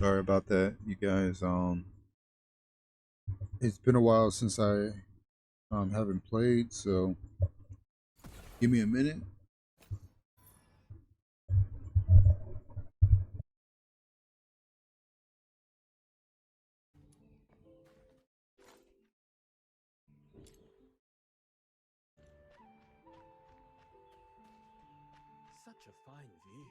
Sorry about that, you guys. It's been a while since I haven't played, so give me a minute. Such a fine view.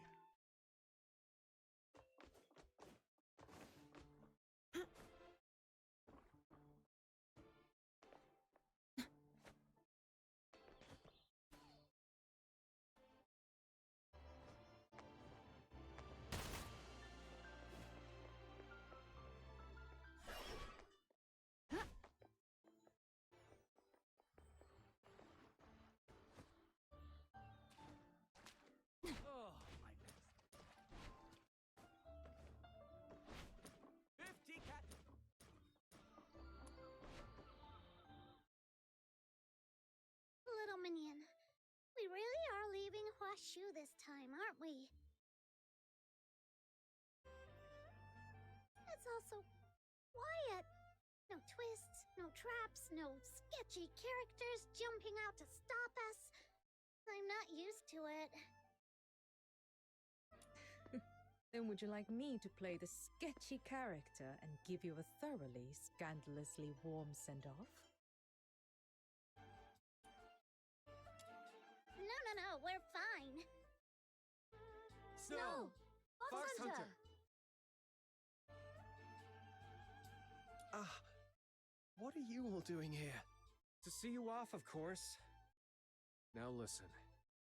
Oh, my best. 50 cat. Little minion, we really are leaving Huashu this time, aren't we? It's also quiet. No twists, no traps, no sketchy characters jumping out to stop us. I'm not used to it. Then would you like me to play the sketchy character and give you a thoroughly scandalously warm send-off? No, we're fine. Snow! Fox Hunter! Ah, what are you all doing here? To see you off, of course. Now listen,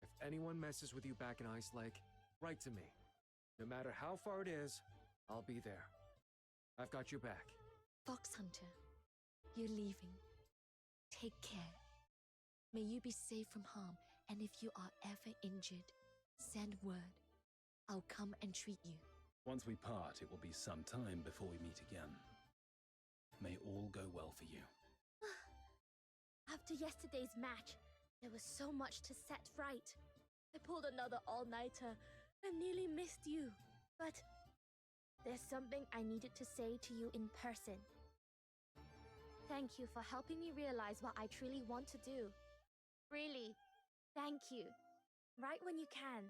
if anyone messes with you back in Ice Lake, write to me. No matter how far it is, I'll be there. I've got your back. Fox Hunter, you're leaving. Take care. May you be safe from harm, and if you are ever injured, send word. I'll come and treat you. Once we part, it will be some time before we meet again. May all go well for you. After yesterday's match, there was so much to set right. I pulled another all-nighter and nearly missed you. But there's something I needed to say to you in person. Thank you for helping me realize what I truly want to do. Really, thank you. Write when you can.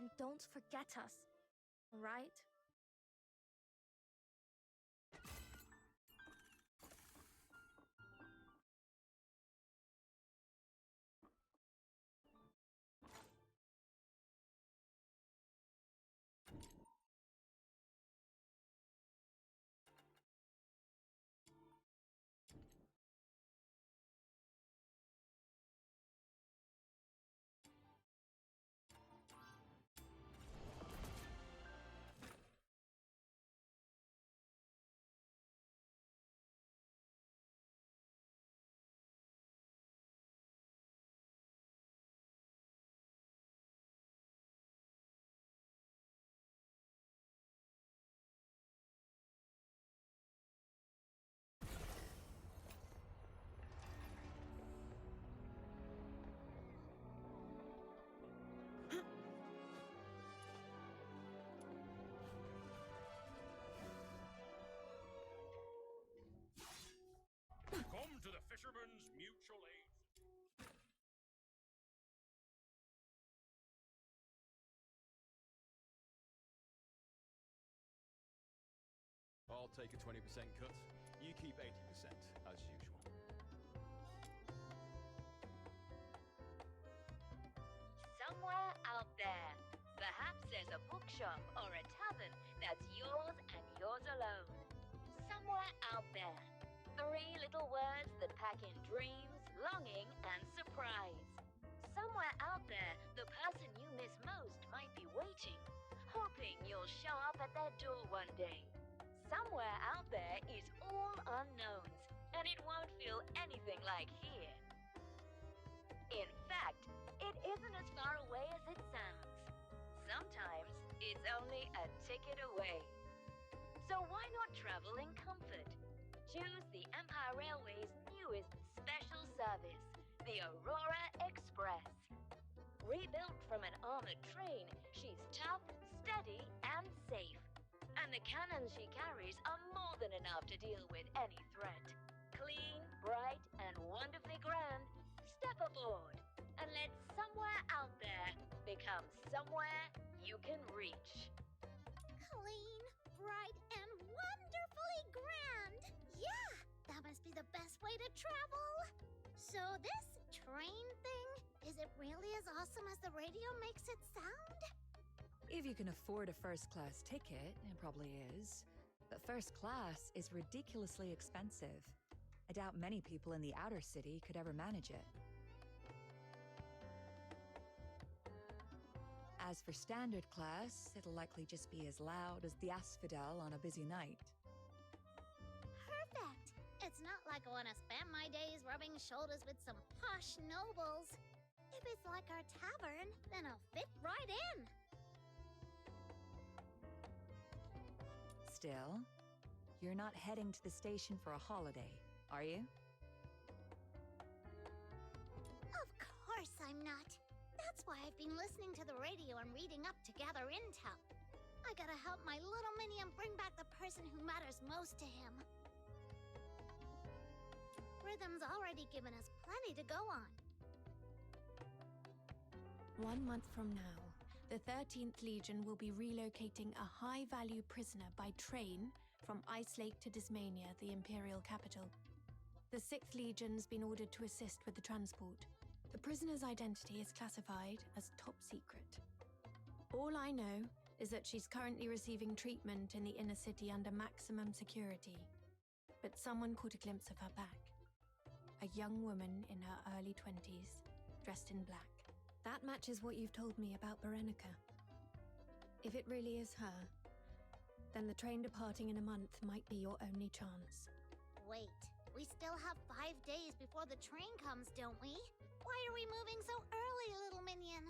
And don't forget us, alright? Come to the Fisherman's Mutual Aid. I'll take a 20% cut. You keep 80%, as usual. Somewhere out there, perhaps there's a bookshop or a tavern that's yours and yours alone. Somewhere out there, three little words that pack in dreams, longing, and surprise. Somewhere out there, the person you miss most might be waiting, hoping you'll show up at their door one day. Somewhere out there is all unknowns, and it won't feel anything like here. In fact, it isn't as far away as it sounds. Sometimes it's only a ticket away. So why not travel in comfort? Choose the Empire Railway's newest special service, the Aurora Express. Rebuilt from an armored train, she's tough, steady, and safe. and the cannons she carries are more than enough to deal with any threat. Clean, bright, and wonderfully grand, step aboard and let somewhere out there become somewhere you can reach. Clean, bright, and wonderfully grand! Yeah, that must be the best way to travel! So this train thing, is it really as awesome as the radio makes it sound? If you can afford a first-class ticket, it probably is. But first class is ridiculously expensive. I doubt many people in the outer city could ever manage it. As for standard class, it'll likely just be as loud as the asphodel on a busy night. Perfect! It's not like I want to spend my days rubbing shoulders with some posh nobles. If it's like our tavern, then I'll fit right in. Still, you're not heading to the station for a holiday, are you? Of course I'm not. That's why I've been listening to the radio and reading up to gather intel. I gotta help my little minion bring back the person who matters most to him. Rhythm's already given us plenty to go on. 1 month from now, the 13th Legion will be relocating a high-value prisoner by train from Ice Lake to Dismania, the Imperial capital. The 6th Legion's been ordered to assist with the transport. The prisoner's identity is classified as top secret. All I know is that she's currently receiving treatment in the inner city under maximum security. But someone caught a glimpse of her back. A young woman in her early 20s, dressed in black. That matches what you've told me about Berenica. If it really is her, then the train departing in a month might be your only chance. Wait, we still have 5 days before the train comes, don't we? Why are we moving so early, little minion?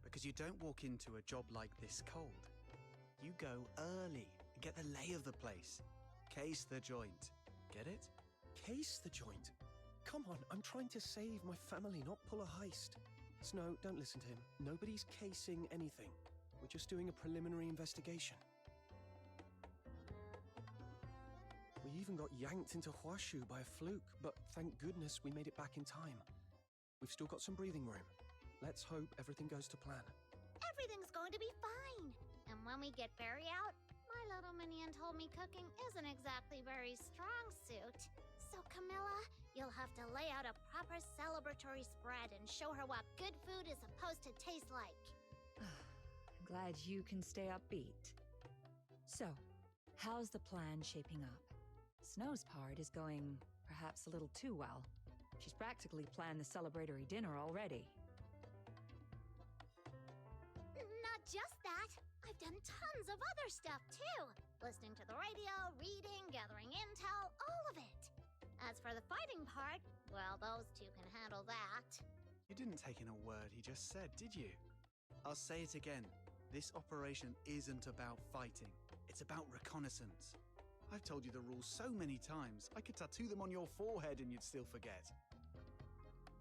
Because you don't walk into a job like this cold. You go early and get the lay of the place. Case the joint. Get it? Case the joint? Come on, I'm trying to save my family, not pull a heist. Snow, don't listen to him. Nobody's casing anything. We're just doing a preliminary investigation. We even got yanked into Huashu by a fluke, but thank goodness we made it back in time. We've still got some breathing room. Let's hope everything goes to plan. Everything's going to be fine. And when we get Barry out, my little minion told me cooking isn't exactly very strong suit. So Camilla, you'll have to lay out a proper celebratory spread and show her what good food is supposed to taste like. I'm glad you can stay upbeat. So, how's the plan shaping up? Snow's part is going perhaps a little too well. She's practically planned the celebratory dinner already. Not just that. I've done tons of other stuff too. Listening to the radio, reading, gathering intel, all of it. As for the fighting part, well, those two can handle that. You didn't take in a word he just said, did you? I'll say it again. This operation isn't about fighting. It's about reconnaissance. I've told you the rules so many times, I could tattoo them on your forehead and you'd still forget.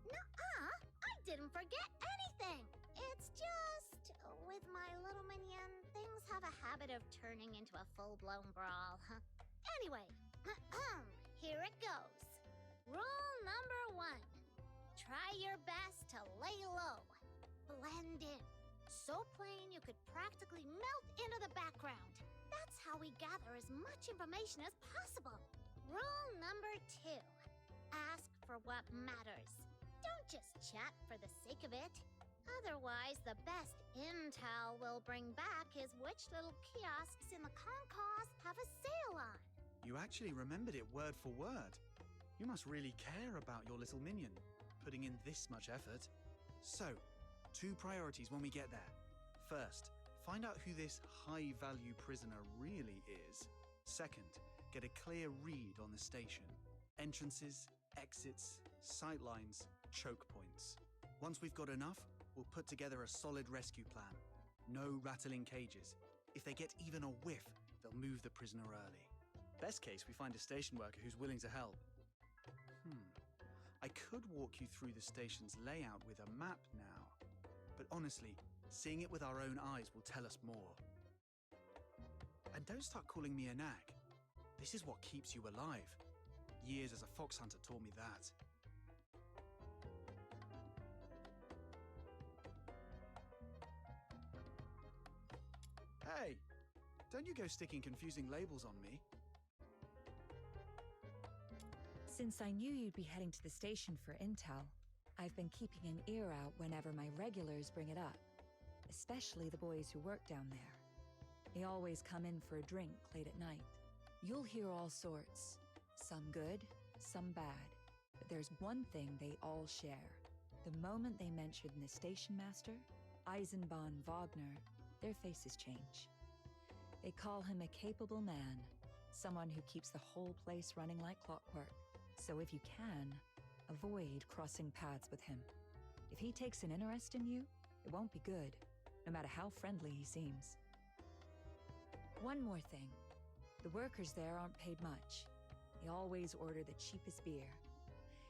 Nuh-uh! I didn't forget anything! It's just, with my little minion, things have a habit of turning into a full-blown brawl. Anyway, here it goes. Rule number 1. Try your best to lay low. Blend in. So plain you could practically melt into the background. That's how we gather as much information as possible. Rule number 2. Ask for what matters. Don't just chat for the sake of it. Otherwise, the best intel we'll bring back is which little kiosks in the concourse have a sale on. You actually remembered it word for word. You must really care about your little minion, putting in this much effort. So, 2 priorities when we get there. First, find out who this high-value prisoner really is. Second, get a clear read on the station. Entrances, exits, sightlines, choke points. Once we've got enough, we'll put together a solid rescue plan. No rattling cages. If they get even a whiff, they'll move the prisoner early. Best case, we find a station worker who's willing to help. I could walk you through the station's layout with a map now. But honestly, seeing it with our own eyes will tell us more. And don't start calling me a nag. This is what keeps you alive. Years as a fox hunter taught me that. Hey, don't you go sticking confusing labels on me. Since I knew you'd be heading to the station for intel, I've been keeping an ear out whenever my regulars bring it up, especially the boys who work down there. They always come in for a drink late at night. You'll hear all sorts, some good, some bad, but there's one thing they all share. The moment they mention the station master, Eisenbahn Wagner, their faces change. They call him a capable man, someone who keeps the whole place running like clockwork. So if you can, avoid crossing paths with him. If he takes an interest in you, it won't be good, no matter how friendly he seems. One more thing. The workers there aren't paid much. They always order the cheapest beer.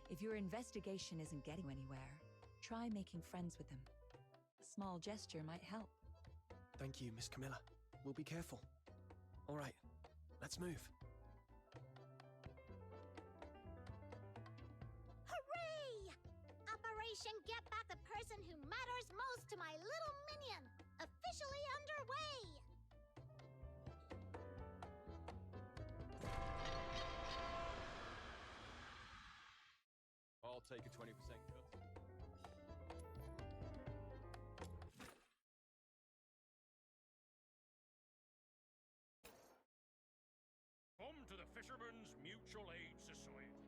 If your investigation isn't getting anywhere, try making friends with them. A small gesture might help. Thank you, Miss Camilla. We'll be careful. All right, let's move. Hooray! Operation Get Back the Person Who Matters Most to My Little Minion, officially underway! I'll take a 20% cut. Come to the Fishermen's Mutual Aid Society.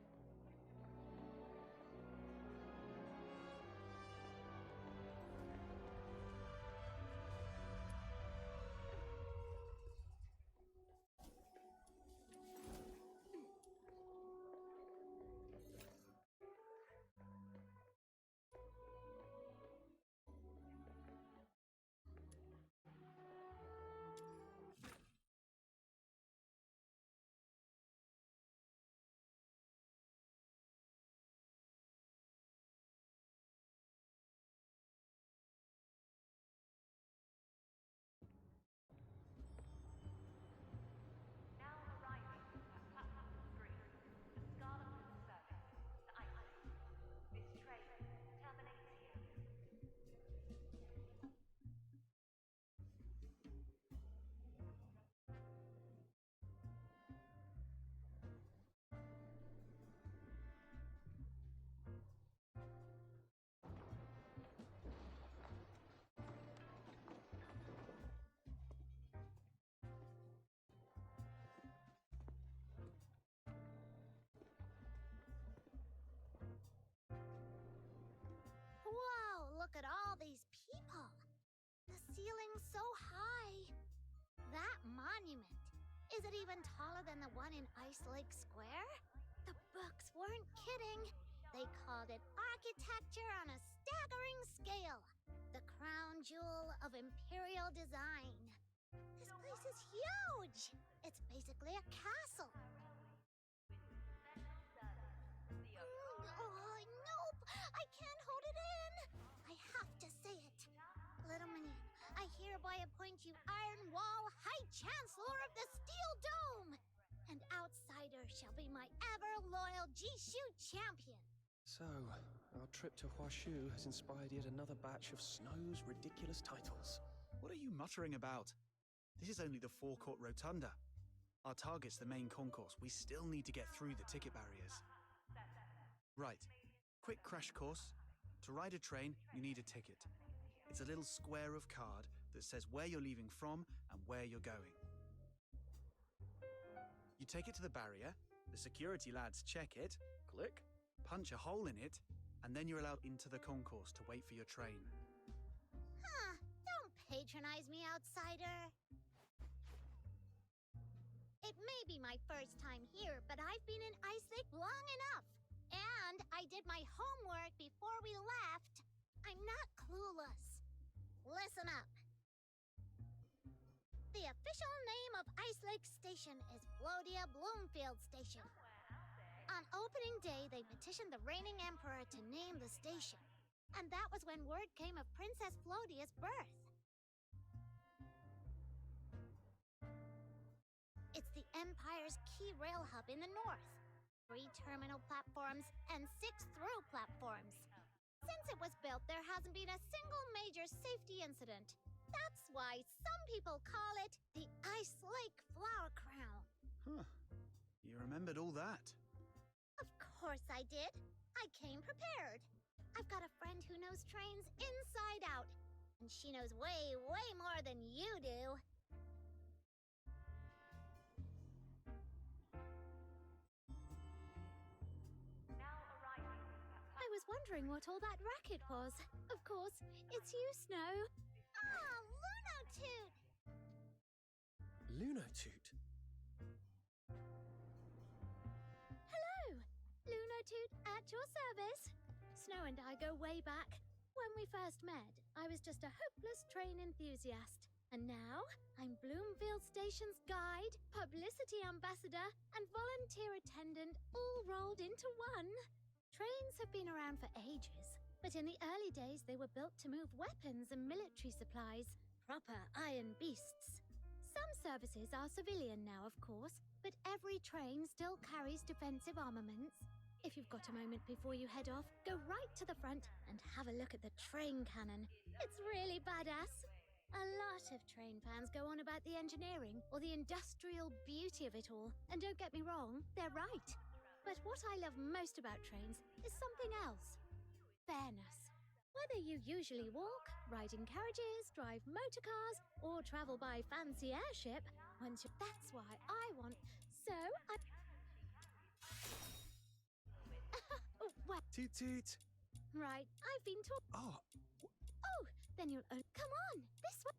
Whoa, look at all these people. The ceiling's so high. That monument. Is it even taller than the one in Ice Lake Square? The books weren't kidding. They called it architecture on a staggering scale. The crown jewel of imperial design. This place is huge. It's basically a castle. Oh, nope! I can't hold it in! I have to say it. Little Minion, I hereby appoint you Iron Wall High Chancellor of the Steel Dome! And outsider shall be my ever-loyal Jishu champion. So, our trip to Huashu has inspired yet another batch of Snow's ridiculous titles. What are you muttering about? This is only the forecourt rotunda. Our target's the main concourse. We still need to get through the ticket barriers. Right. Quick crash course. To ride a train, you need a ticket. It's a little square of card that says where you're leaving from and where you're going. You take it to the barrier, the security lads check it, click, punch a hole in it, and then you're allowed into the concourse to wait for your train. Huh, don't patronize me, outsider. It may be my first time here, but I've been in Ice Lake long enough. And I did my homework before we left. I'm not clueless. Listen up. The official name of Ice Lake Station is Flodia Bloomfield Station. On opening day, they petitioned the reigning emperor to name the station. And that was when word came of Princess Flodia's birth. Empire's key rail hub in the north. 3 terminal platforms and 6 through platforms. Since it was built, there hasn't been a single major safety incident. That's why some people call it the Ice Lake Flower Crown. Huh. You remembered all that? Of course I did. I came prepared. I've got a friend who knows trains inside out. And she knows way, way more than you do. I was wondering what all that racket was. Of course, it's you, Snow. Ah, Lunotoot! Lunotoot? Hello! Lunotoot at your service. Snow and I go way back. When we first met, I was just a hopeless train enthusiast. And now, I'm Bloomfield Station's guide, publicity ambassador, and volunteer attendant all rolled into one. Trains have been around for ages, but in the early days they were built to move weapons and military supplies, proper iron beasts. Some services are civilian now, of course, but every train still carries defensive armaments. If you've got a moment before you head off, go right to the front and have a look at the train cannon. It's really badass. A lot of train fans go on about the engineering or the industrial beauty of it all, and don't get me wrong, they're right. But what I love most about trains is something else. Fairness. Whether you usually walk, ride in carriages, drive motor cars, or travel by fancy airship, that's why I want... So, I... Oh, well... Toot toot! Right, I've been talking... Oh! Oh, then you'll... Come on, this way!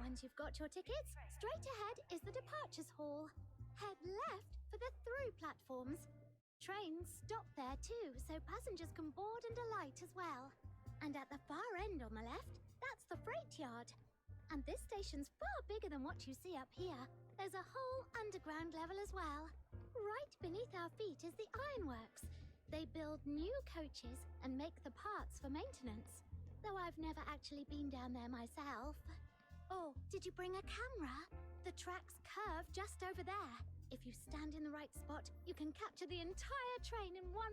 Once you've got your tickets, straight ahead is the departures hall. Head left for the through platforms. Trains stop there too, so passengers can board and alight as well. And at the far end on the left, that's the freight yard. And this station's far bigger than what you see up here. There's a whole underground level as well. Right beneath our feet is the ironworks. They build new coaches and make the parts for maintenance. Though I've never actually been down there myself. Oh, did you bring a camera? The tracks curve just over there. If you stand in the right spot, you can capture the entire train in one...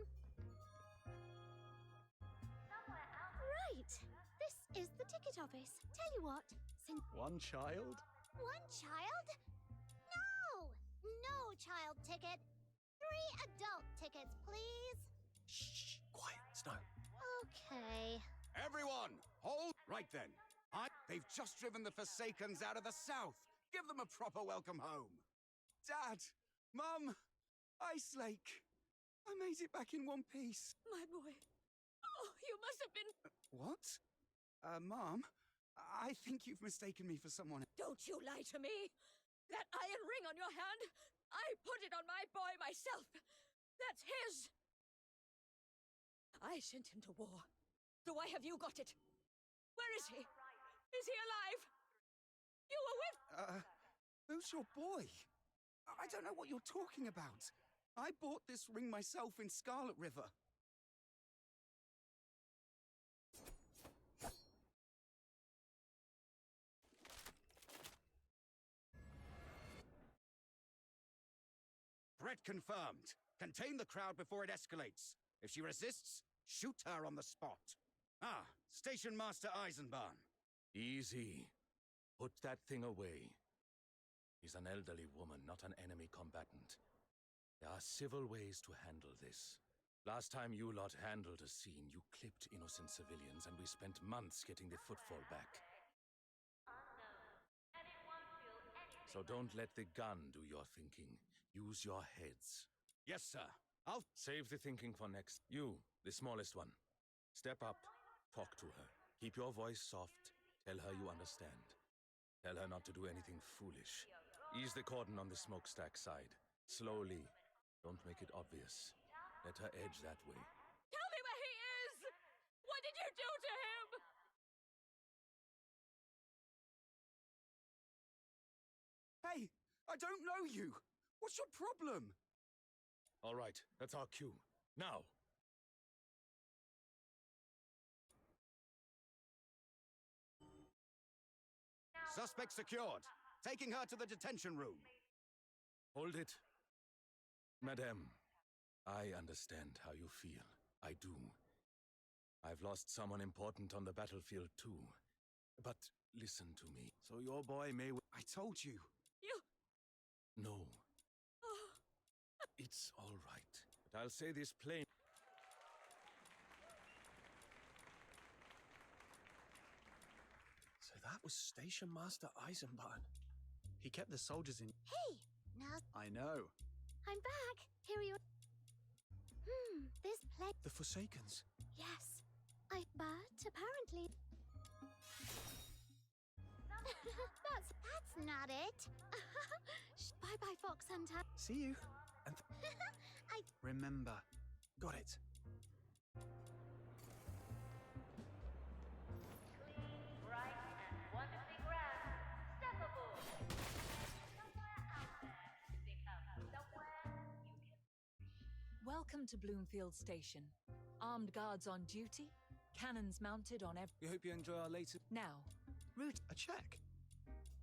Right! This is the ticket office. Tell you what, since... One child? One child? No! No child ticket. 3 adult tickets, please. Shh! Quiet, Snow. Okay. Everyone, hold! Right then. They've just driven the Forsakens out of the south. Give them a proper welcome home. Dad! Mum! Ice Lake! I made it back in one piece. My boy. Oh, you must have been... What? Mom, I think you've mistaken me for someone. Don't you lie to me! That iron ring on your hand, I put it on my boy myself. That's his. I sent him to war. So why have you got it? Where is he? Is he alive? You were with... Who's your boy? I don't know what you're talking about. I bought this ring myself in Scarlet River. Threat confirmed. Contain the crowd before it escalates. If she resists, shoot her on the spot. Ah, Station Master Eisenbahn. Easy. Put that thing away. She's an elderly woman, not an enemy combatant. There are civil ways to handle this. Last time you lot handled a scene, you clipped innocent civilians, and we spent months getting the footfall back. So don't let the gun do your thinking. Use your heads. Yes, sir. I'll... Save the thinking for next. You, the smallest one. Step up. Talk to her. Keep your voice soft. Tell her you understand. Tell her not to do anything foolish. Ease the cordon on the smokestack side. Slowly. Don't make it obvious. Let her edge that way. Tell me where he is! What did you do to him? Hey, I don't know you. What's your problem? All right, that's our cue. Now! Suspect secured. Taking her to the detention room. Hold it. Madame, I understand how you feel. I do. I've lost someone important on the battlefield too. But listen to me. So your boy may... I told you. You... No. Oh. It's all right. But I'll say this plain. So that was Station Master Eisenbahn. He kept the soldiers in... Hey, now I know. I'm back. Here you... this place... The Forsakens. Yes. But apparently... that's not it. Bye-bye, Fox Hunter. See you. And Remember. got it. Bright and wonderfully grand. Step aboard. Somewhere out there, become somewhere you can. Welcome to Bloomfield Station. Armed guards on duty, cannons mounted on every... We hope you enjoy our latest... Now, route... A check.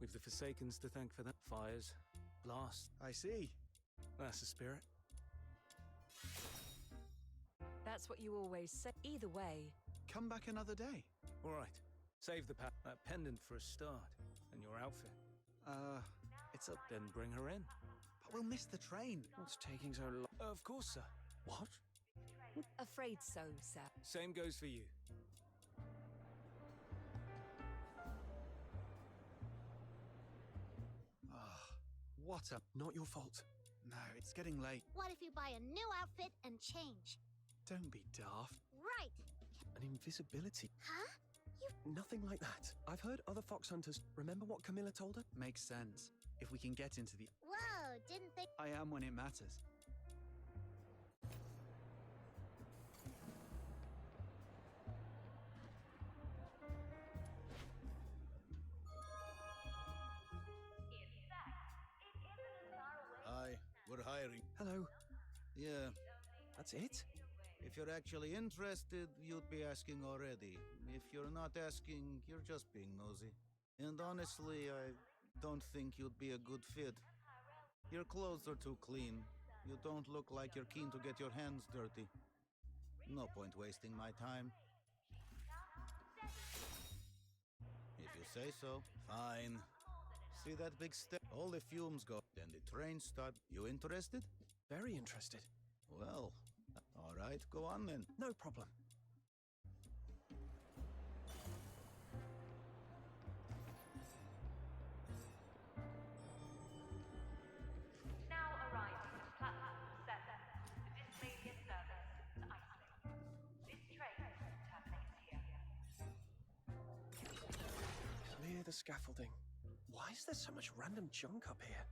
We've the Forsakens to thank for that. Fires. Blast. I see. That's the spirit. That's what you always say. Either way... Come back another day. All right. Save the that pendant for a start. And your outfit. It's a... Then bring her in. But we'll miss the train. What's taking so long? Of course, sir. What? Afraid so, sir. Same goes for you. What a... Not your fault. No, it's getting late. What if you buy a new outfit and change? Don't be daft. Right. An invisibility. Huh? Nothing like that. I've heard other fox hunters. Remember what Camilla told her? Makes sense. If we can get into the... Whoa, didn't think... I am when it matters. Hi, we're hiring. Hello. Yeah. That's it? If you're actually interested, you'd be asking already. If you're not asking, you're just being nosy. And honestly, I don't think you'd be a good fit. Your clothes are too clean. You don't look like you're keen to get your hands dirty. No point wasting my time. If you say so, fine. See that big step? All the fumes go, then the train start. You interested? Very interested. Well, all right, go on then. No problem. Now arriving at platform 7, the Dismania service to Iceland. This train terminates here. Clear the scaffolding. Why is there so much random junk up here?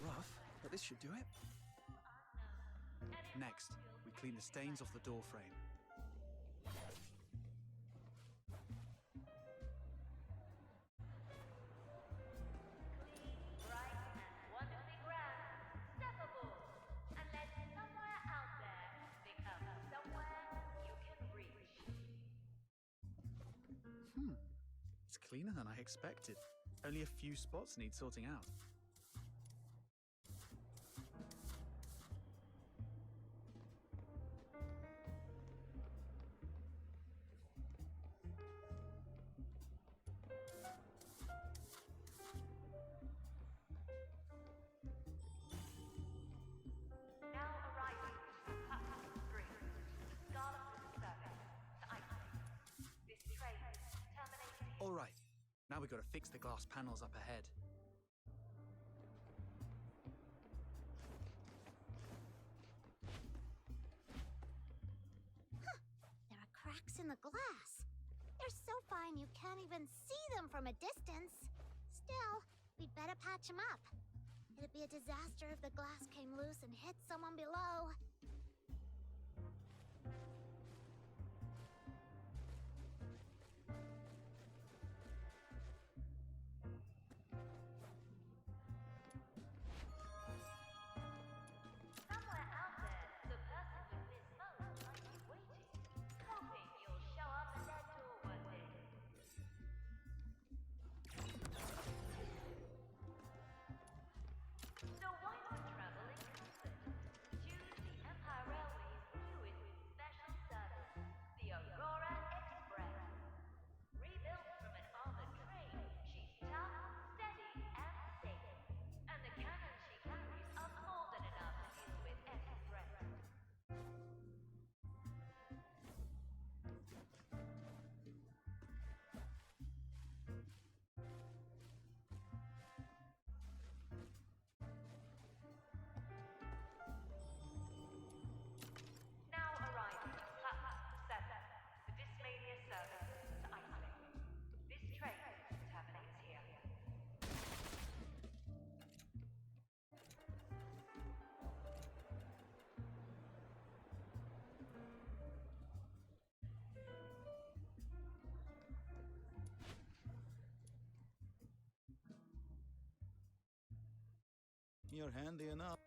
Rough, but this should do it. Next, we clean the stains off the door frame. Bright and wonderfully grand. Step aboard and let somewhere out there become somewhere you can reach. It's cleaner than I expected. Only a few spots need sorting out. Now arriving at platform 3, Scarlet service to Iceland. This train terminates here. All right. Now we've got to fix the glass panels up ahead. the glass. They're so fine you can't even see them from a distance. Still, we'd better patch them up. It'd be a disaster if the glass came loose and hit someone below. Somewhere out there, the person you miss most might be waiting, hoping you'll show up at their door one day. So why not travel in comfort? Choose the Empire Railway's newest special service, the Aurora Express. Rebuilt from an armored train, she's tough, steady, and safe. And the cannons she carries are more than enough to deal with any threat. Now arriving at platform 7, the Dismania service to Iceland. This train terminates here. You're handy enough.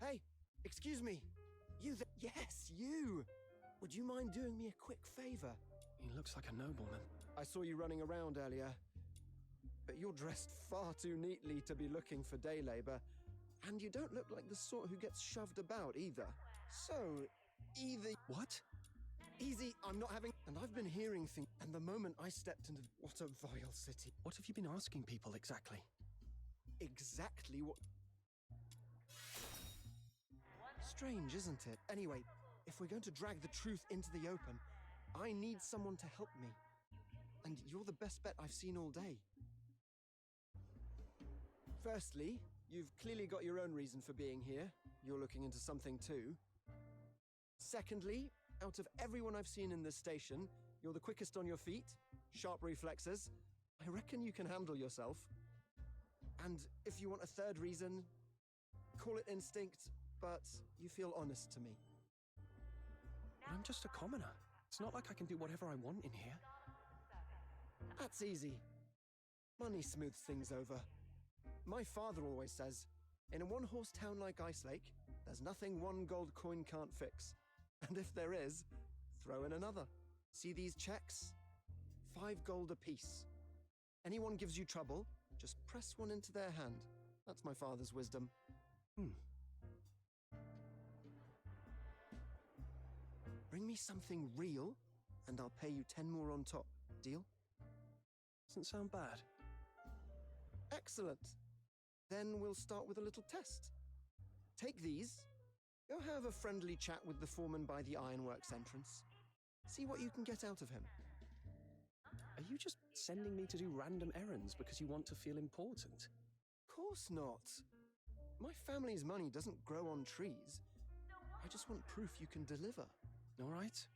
Hey, excuse me. Yes, you! Would you mind doing me a quick favor? He looks like a nobleman. I saw you running around earlier, but you're dressed far too neatly to be looking for day labor, and you don't look like the sort who gets shoved about either. So, either... What? Easy, I'm not having... And I've been hearing things, and the moment I stepped into... What a vile city. What have you been asking people exactly? Exactly what... Strange, isn't it? Anyway, if we're going to drag the truth into the open, I need someone to help me. And you're the best bet I've seen all day. Firstly, you've clearly got your own reason for being here. You're looking into something too. Secondly, out of everyone I've seen in this station, you're the quickest on your feet, sharp reflexes. I reckon you can handle yourself. And if you want a third reason, call it instinct, but you feel honest to me. I'm just a commoner. It's not like I can do whatever I want in here. That's easy. Money smooths things over. My father always says, in a one-horse town like Icelake, there's nothing one gold coin can't fix. And if there is, throw in another. See these checks? 5 gold apiece. Anyone gives you trouble, just press one into their hand. That's my father's wisdom. Bring me something real, and I'll pay you 10 more on top. Deal? Doesn't sound bad. Excellent. Then we'll start with a little test. Take these. Go have a friendly chat with the foreman by the ironworks entrance. See what you can get out of him. Are you just sending me to do random errands because you want to feel important? Course not. My family's money doesn't grow on trees. I just want proof you can deliver. All right,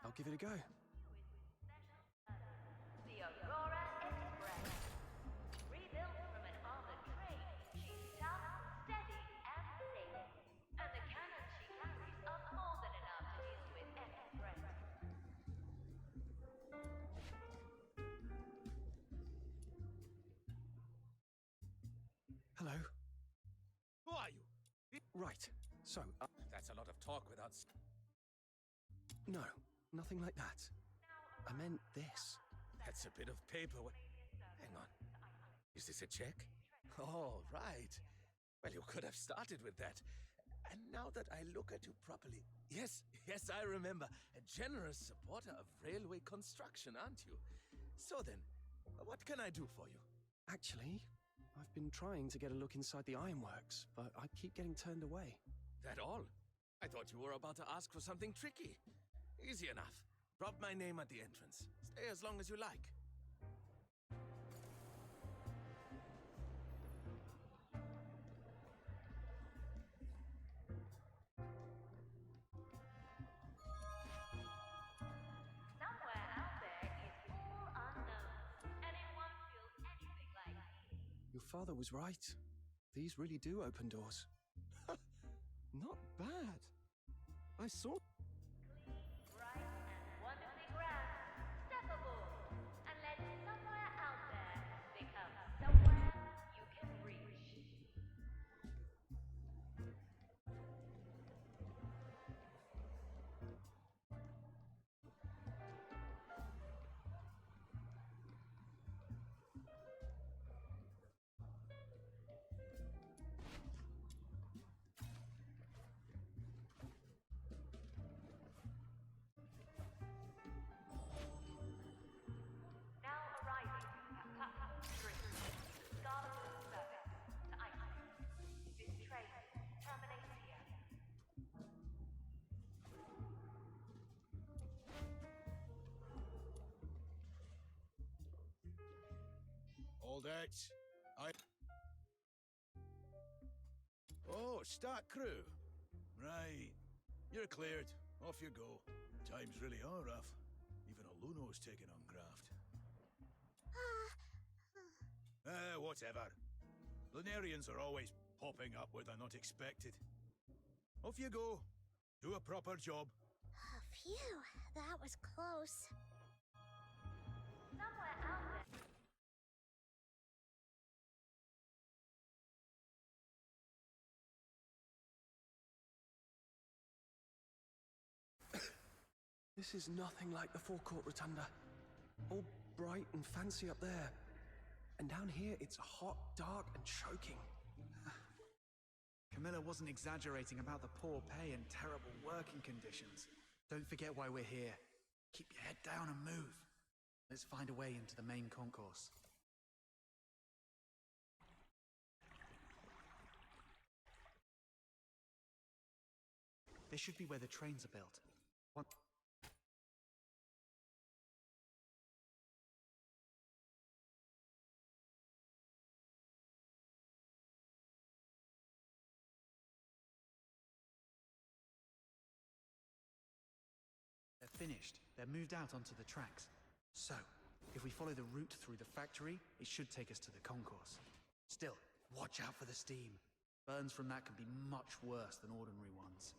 I'll give it a go. The Aurora Express. Rebuilt from an armored train, she's tough, steady, and safe. And the cannons she carries are more than enough to deal with any threat. Hello. Who are you? Right, so... That's a lot of talk without... No, nothing like that. I meant this. That's a bit of paper. Hang on. Is this a check? Oh, right. Well, you could have started with that. And now that I look at you properly... Yes, I remember. A generous supporter of railway construction, aren't you? So then, what can I do for you? Actually, I've been trying to get a look inside the ironworks, but I keep getting turned away. That all? I thought you were about to ask for something tricky. Easy enough. Drop my name at the entrance. Stay as long as you like. father was right. These really do open doors. Not bad. I saw. Wonderfully grand. Step aboard and let somewhere out there become somewhere you can reach. Now arriving at platform 3, Scarlet service to Iceland. This train terminates here. All that. Oh, start crew. Right. You're cleared. Off you go. Times really are rough. Even a Luno's taking on graft. Whatever. Lunarians are always popping up where they're not expected. Off you go. Do a proper job. Phew, that was close. Somewhere out there. This is nothing like the forecourt rotunda. All bright and fancy up there. And down here, it's hot, dark, and choking. Camilla wasn't exaggerating about the poor pay and terrible working conditions. Don't forget why we're here. Keep your head down and move. Let's find a way into the main concourse. This should be where the trains are built. They're finished. They're moved out onto the tracks. So, if we follow the route through the factory, it should take us to the concourse. Still, watch out for the steam. Burns from that can be much worse than ordinary ones.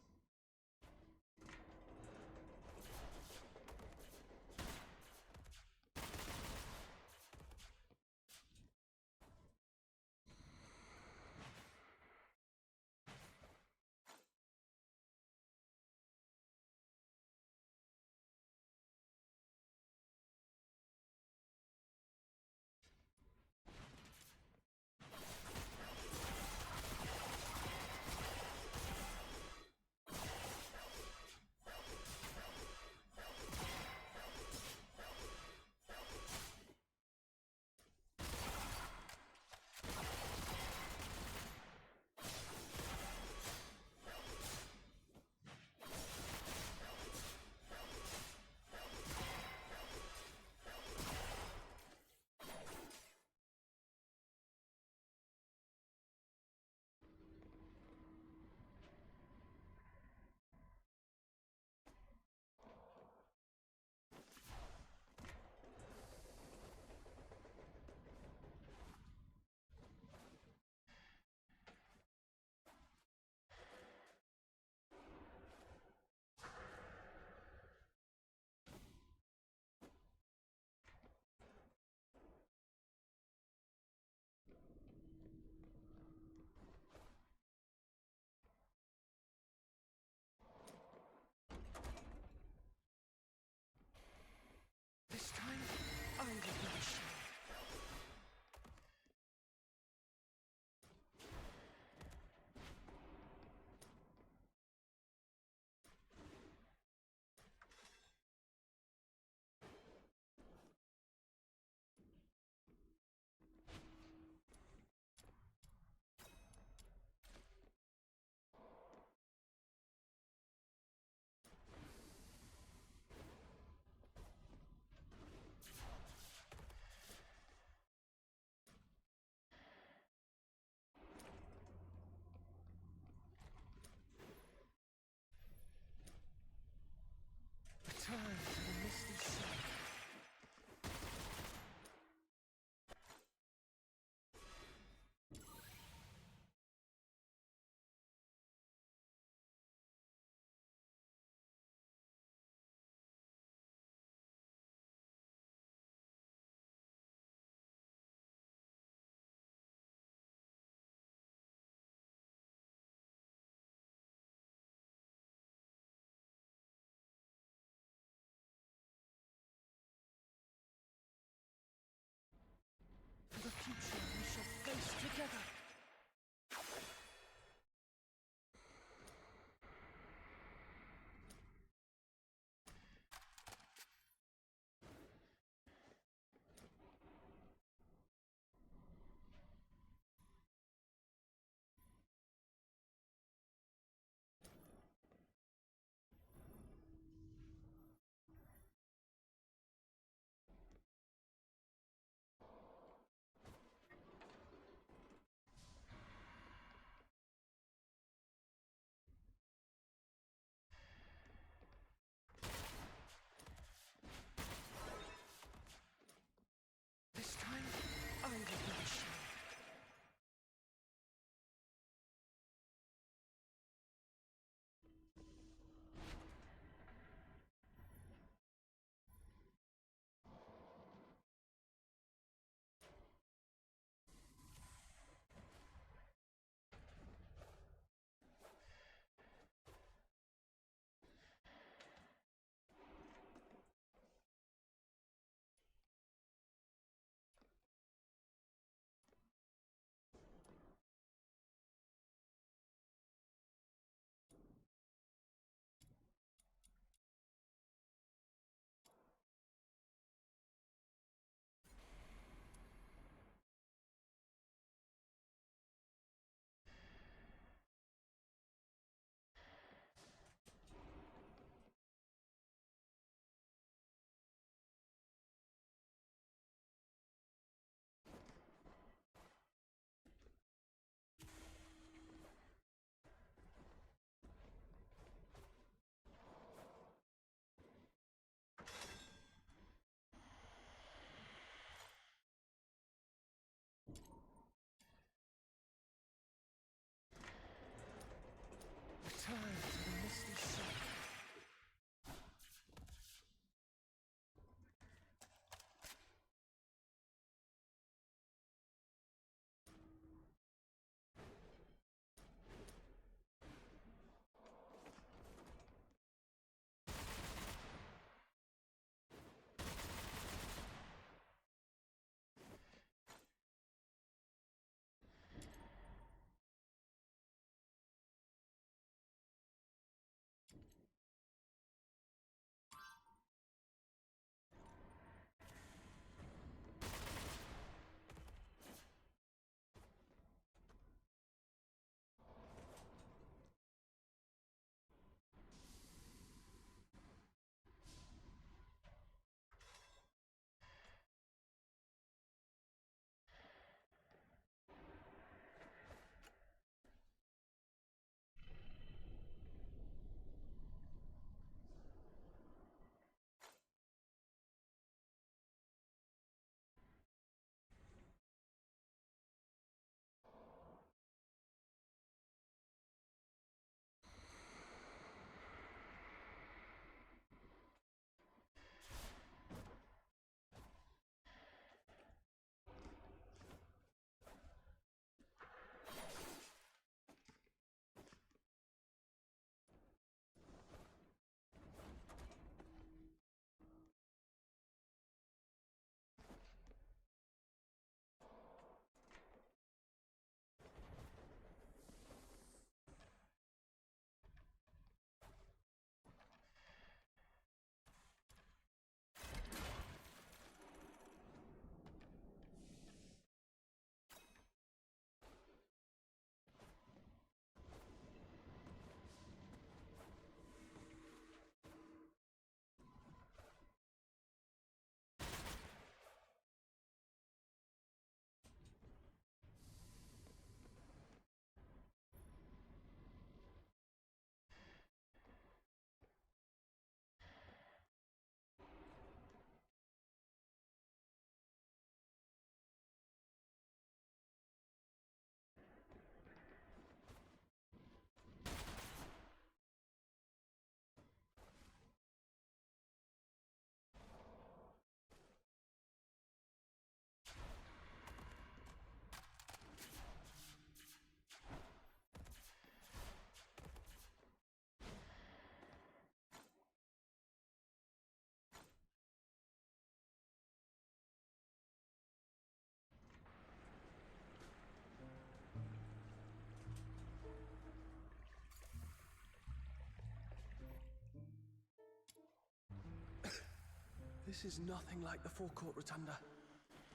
This is nothing like the forecourt rotunda.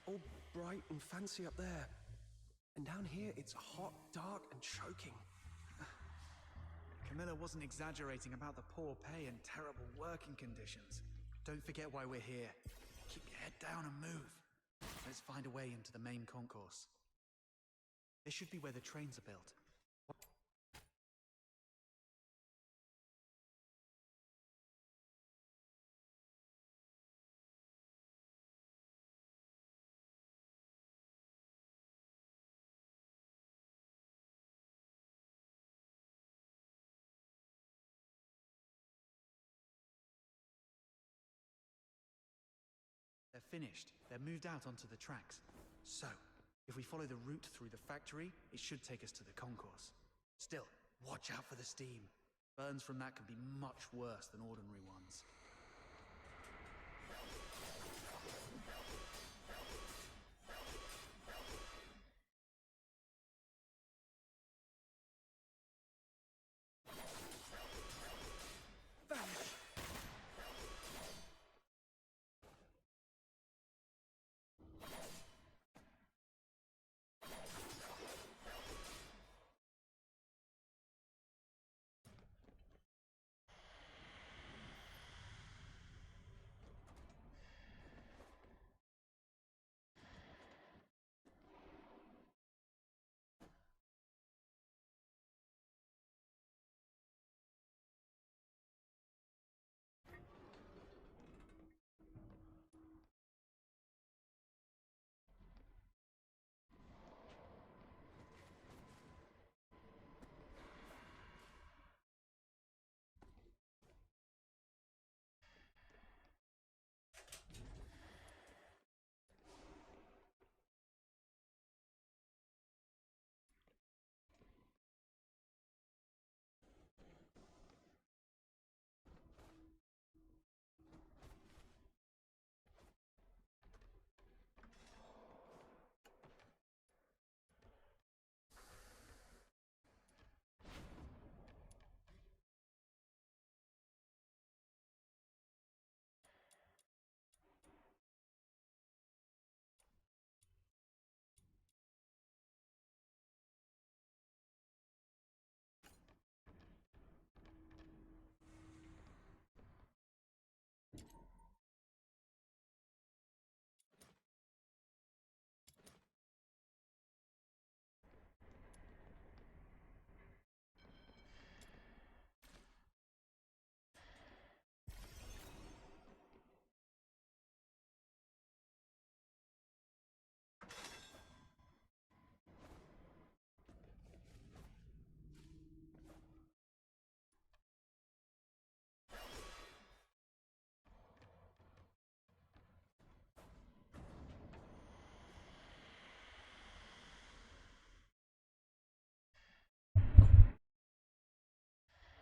All bright and fancy up there. And down here, it's hot, dark, and choking. Camilla wasn't exaggerating about the poor pay and terrible working conditions. Don't forget why we're here. Keep your head down and move. Let's find a way into the main concourse. This should be where the trains are built. They're finished. They're moved out onto the tracks. So, if we follow the route through the factory, it should take us to the concourse. Still, watch out for the steam. Burns from that can be much worse than ordinary ones.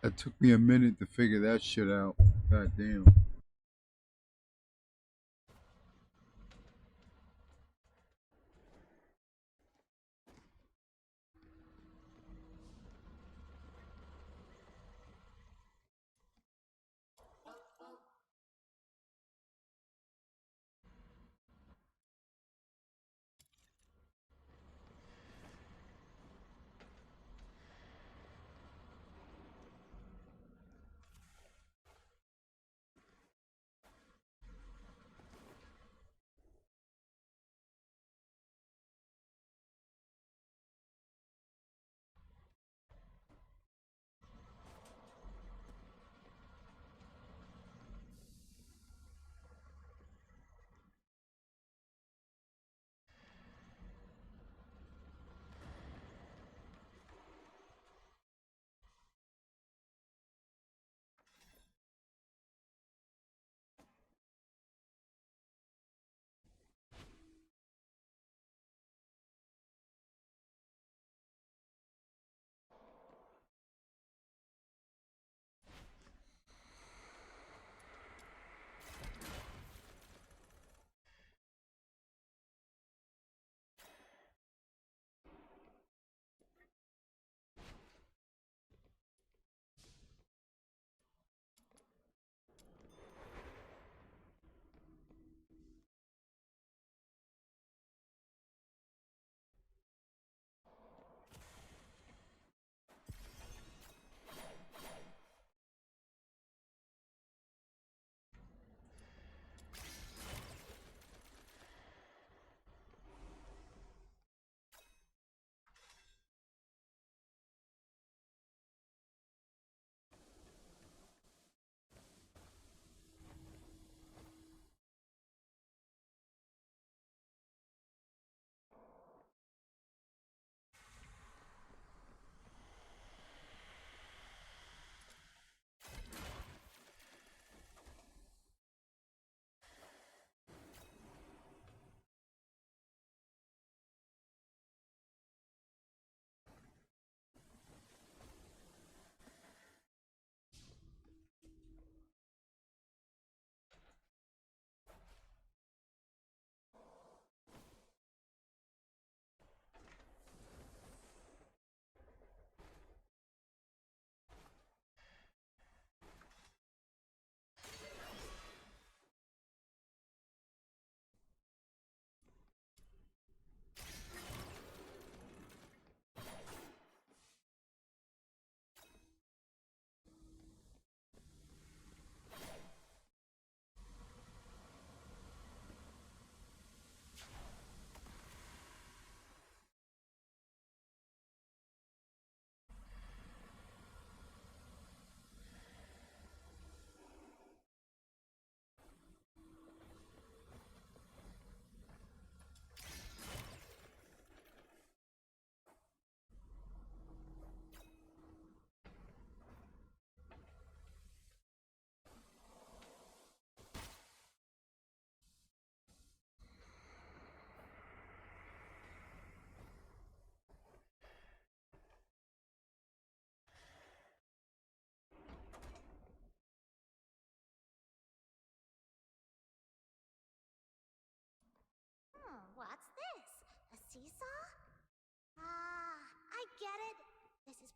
It took me a minute to figure that shit out. God damn.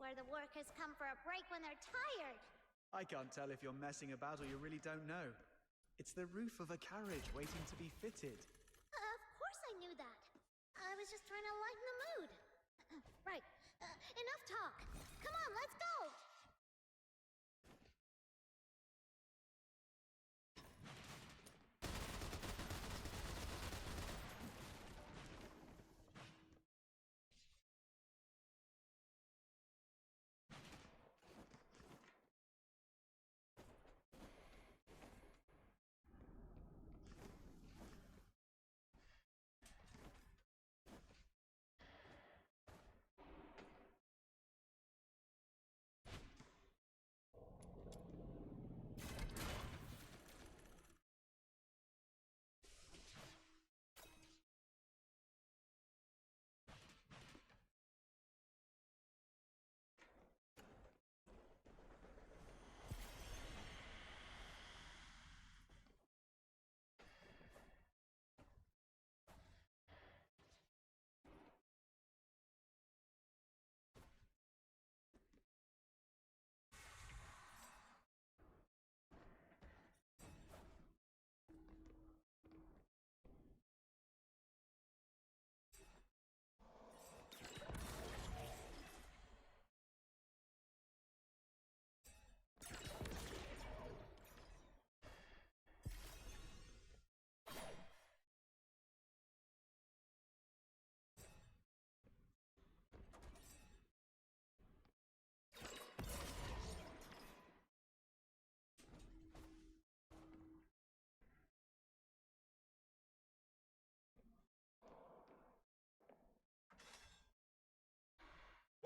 where the workers come for a break when they're tired. I can't tell if you're messing about or you really don't know. It's the roof of a carriage waiting to be fitted. Of course I knew that. I was just trying to lighten the mood. Right. Enough talk. Come on, let's go!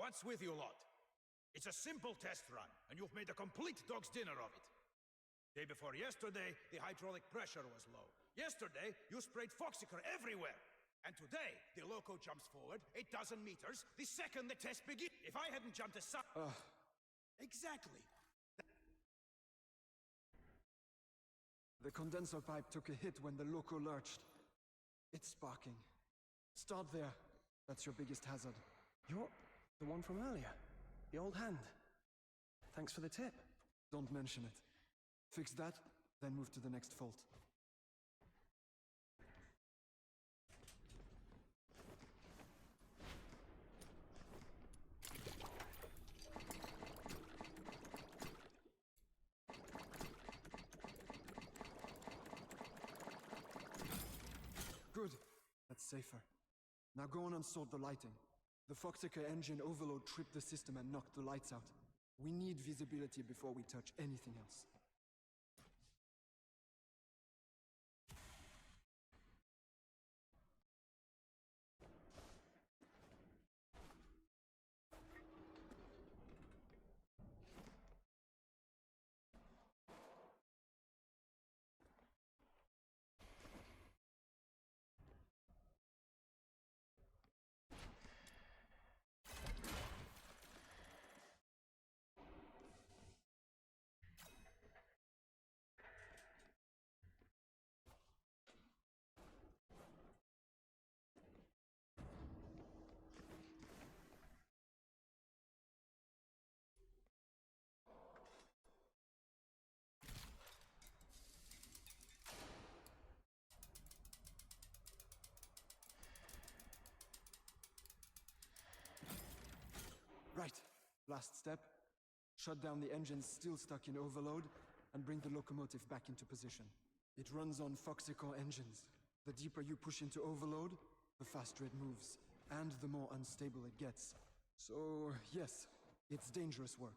What's with you lot? It's a simple test run, and you've made a complete dog's dinner of it. Day before yesterday, the hydraulic pressure was low. Yesterday, you sprayed Foxycar everywhere. And today, the loco jumps forward 8,000 meters the second the test begins. If I hadn't jumped aside... Exactly. The condenser pipe took a hit when the loco lurched. It's sparking. Start there. That's your biggest hazard. You're the one from earlier. The old hand. Thanks for the tip. Don't mention it. Fix that, then move to the next fault. Good. That's safer. Now go on and sort the lighting. The Foxycar engine overload tripped the system and knocked the lights out. We need visibility before we touch anything else. Right. Last step. Shut down the engines still stuck in overload and bring the locomotive back into position. It runs on Foxycar engines. The deeper you push into overload, the faster it moves, and the more unstable it gets. So, yes, it's dangerous work.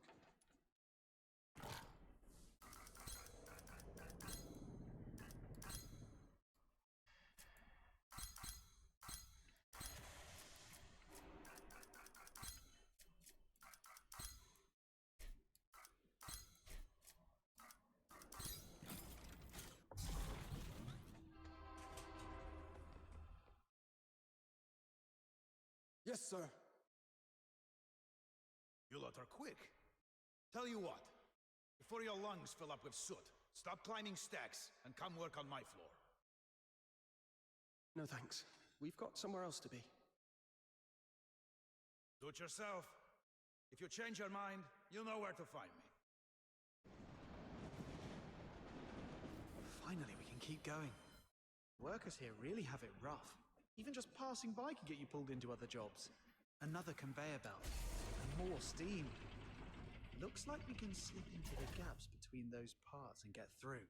Yes, sir. You lot are quick. Tell you what, before your lungs fill up with soot, stop climbing stacks and come work on my floor. No thanks. We've got somewhere else to be. Do it yourself. If you change your mind, you know where to find me. Finally, we can keep going. Workers here really have it rough. Even just passing by can get you pulled into other jobs. Another conveyor belt. And more steam. Looks like we can slip into the gaps between those parts and get through.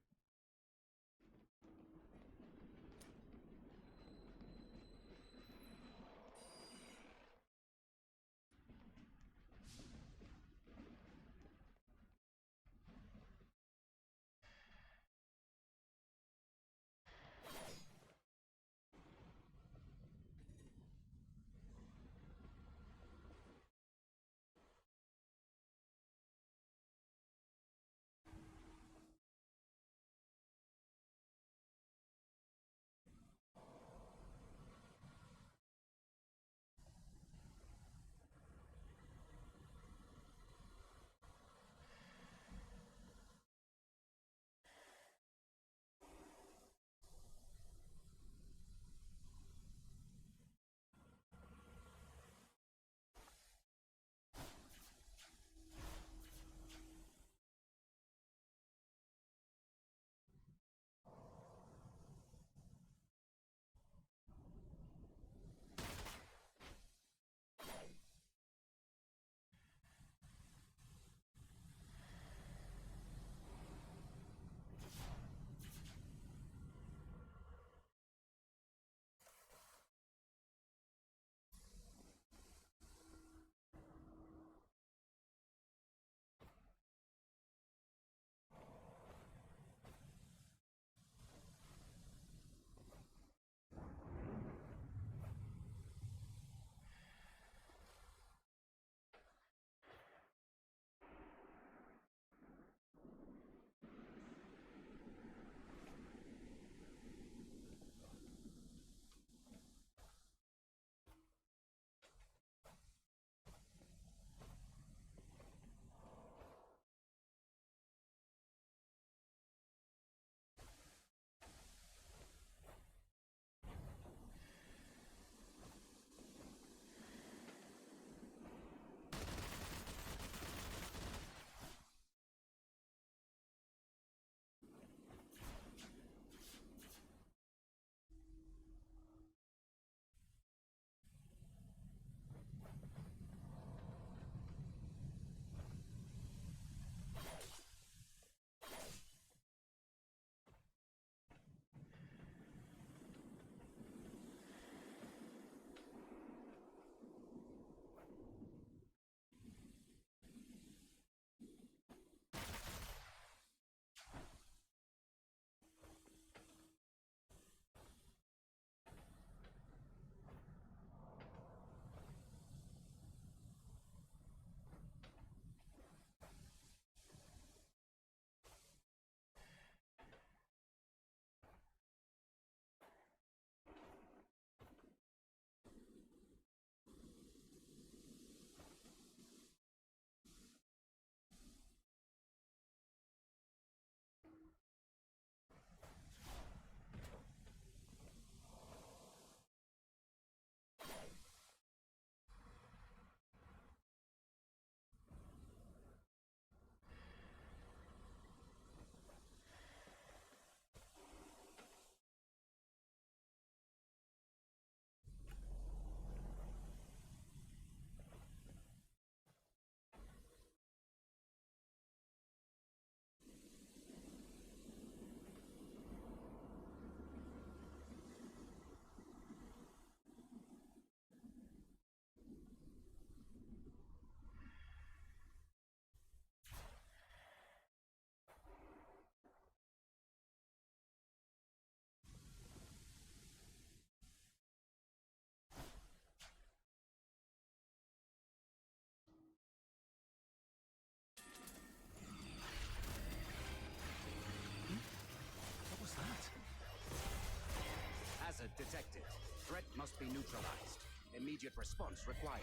Hazard detected. Threat must be neutralized. Immediate response required.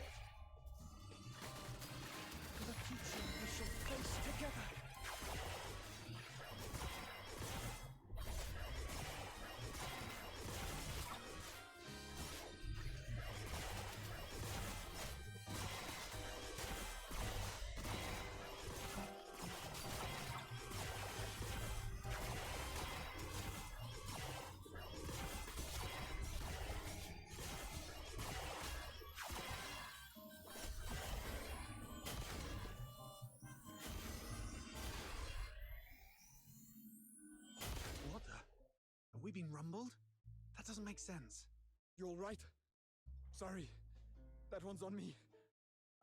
For the future we shall face together. been rumbled? That doesn't make sense. You all right? Sorry. That one's on me.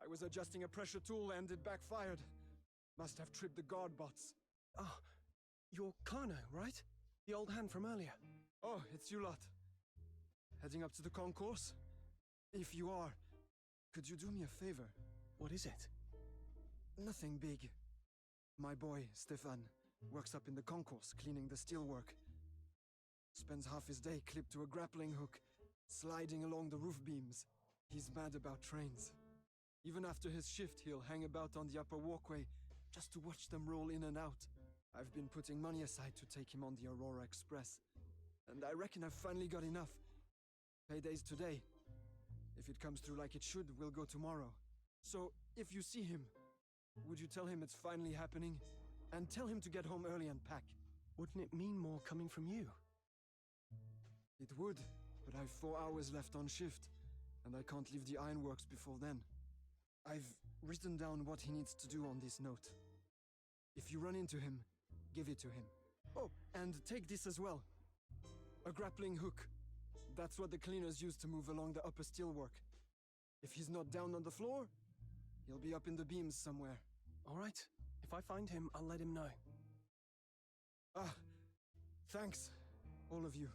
I was adjusting a pressure tool and it backfired. Must have tripped the guard bots. Ah, you're Karno, right? The old hand from earlier. Oh, it's you lot. Heading up to the concourse? If you are, could you do me a favor? What is it? Nothing big. My boy, Stefan, works up in the concourse cleaning the steelwork. Spends half his day clipped to a grappling hook, sliding along the roof beams. He's mad about trains. Even after his shift, he'll hang about on the upper walkway just to watch them roll in and out. I've been putting money aside to take him on the Aurora Express. And I reckon I've finally got enough. Payday's today. If it comes through like it should, we'll go tomorrow. So, if you see him, would you tell him it's finally happening? And tell him to get home early and pack. Wouldn't it mean more coming from you? It would, but I've 4 hours left on shift, and I can't leave the ironworks before then. I've written down what he needs to do on this note. If you run into him, give it to him. Oh, and take this as well. A grappling hook. That's what the cleaners use to move along the upper steelwork. If he's not down on the floor, he'll be up in the beams somewhere. All right. If I find him, I'll let him know. Ah, thanks, all of you.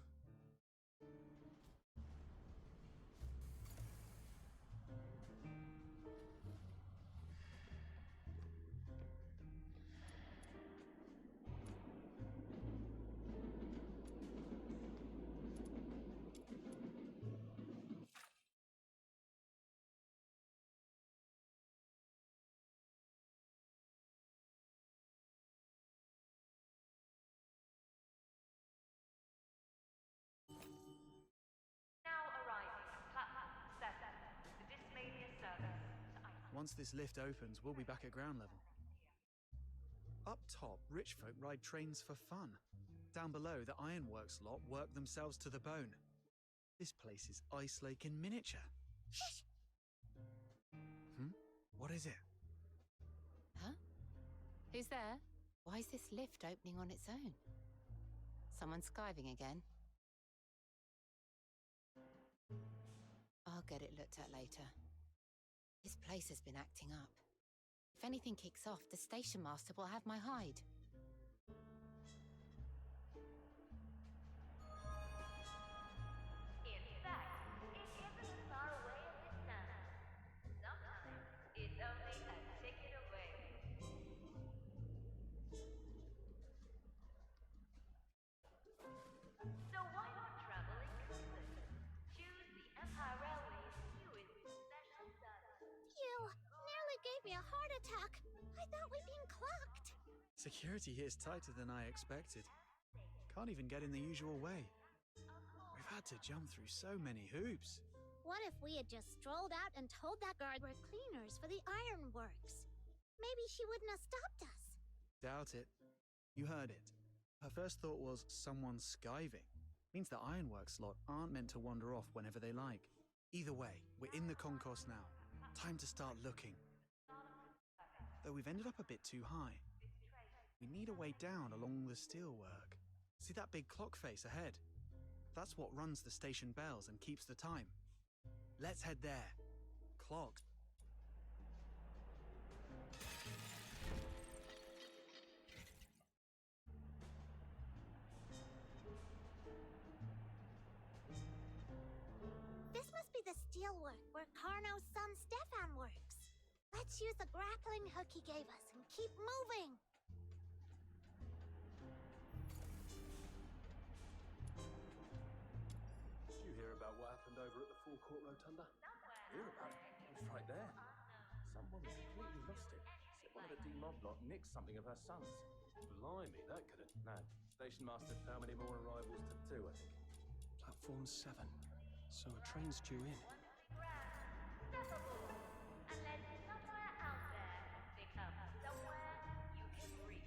Once this lift opens, we'll be back at ground level. Up top, rich folk ride trains for fun. Down below, the ironworks lot work themselves to the bone. This place is Ice Lake in miniature. Shh! What is it? Huh? Who's there? Why is this lift opening on its own? Someone skiving again? I'll get it looked at later. This place has been acting up. If anything kicks off, the station master will have my hide. In fact, it isn't as far away as it sounds. Sometimes it's only a ticket away. So why not travel in comfort? Choose the Empire Railway's newest special service. You nearly gave me a heart attack. I thought we'd been clocked. Security here is tighter than I expected. Can't even get in the usual way. We've had to jump through so many hoops. What if we had just strolled out and told that guard we're cleaners for the ironworks? Maybe she wouldn't have stopped us. Doubt it. You heard it. Her first thought was someone skiving. Means the ironworks lot aren't meant to wander off whenever they like. Either way, we're in the concourse now. Time to start looking. Though we've ended up a bit too high. We need a way down along the steelwork. See that big clock face ahead? That's what runs the station bells and keeps the time. Let's head there. Clock. This must be the steelwork where Karno's son Stefan works. Let's use the grappling hook he gave us and keep moving. Did you hear about what happened over at the forecourt rotunda? Hear about it? It was right there. Someone completely lost it. Said one of the D-mob lot nicked something of her son's. Blimey, that could have... No, station master said how many more arrivals to do, I think. Platform 7. So a train's due in. Step aboard, unless somewhere out there becomes somewhere you can reach.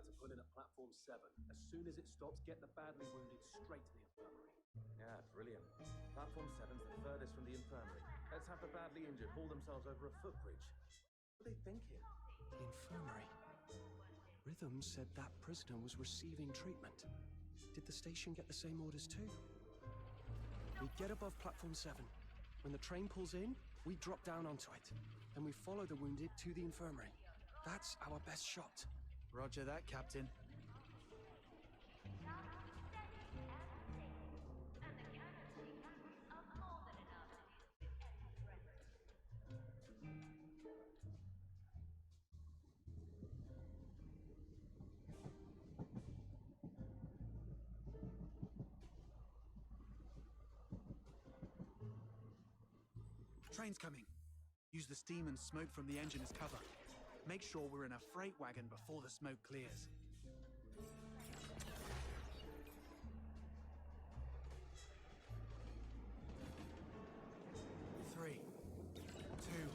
about to pull in at platform 7. As soon as it stops, get the badly wounded straight to the infirmary. Yeah, brilliant. Platform 7's the furthest from the infirmary. Let's have the badly injured haul themselves over a footbridge. What are they thinking? The infirmary. Rhythm said that prisoner was receiving treatment. Did the station get the same orders too? We get above platform 7. When the train pulls in, we drop down onto it. Then we follow the wounded to the infirmary. That's our best shot. Roger that, Captain. Train's coming. Use the steam and smoke from the engine as cover. Make sure we're in a freight wagon before the smoke clears. Three, two,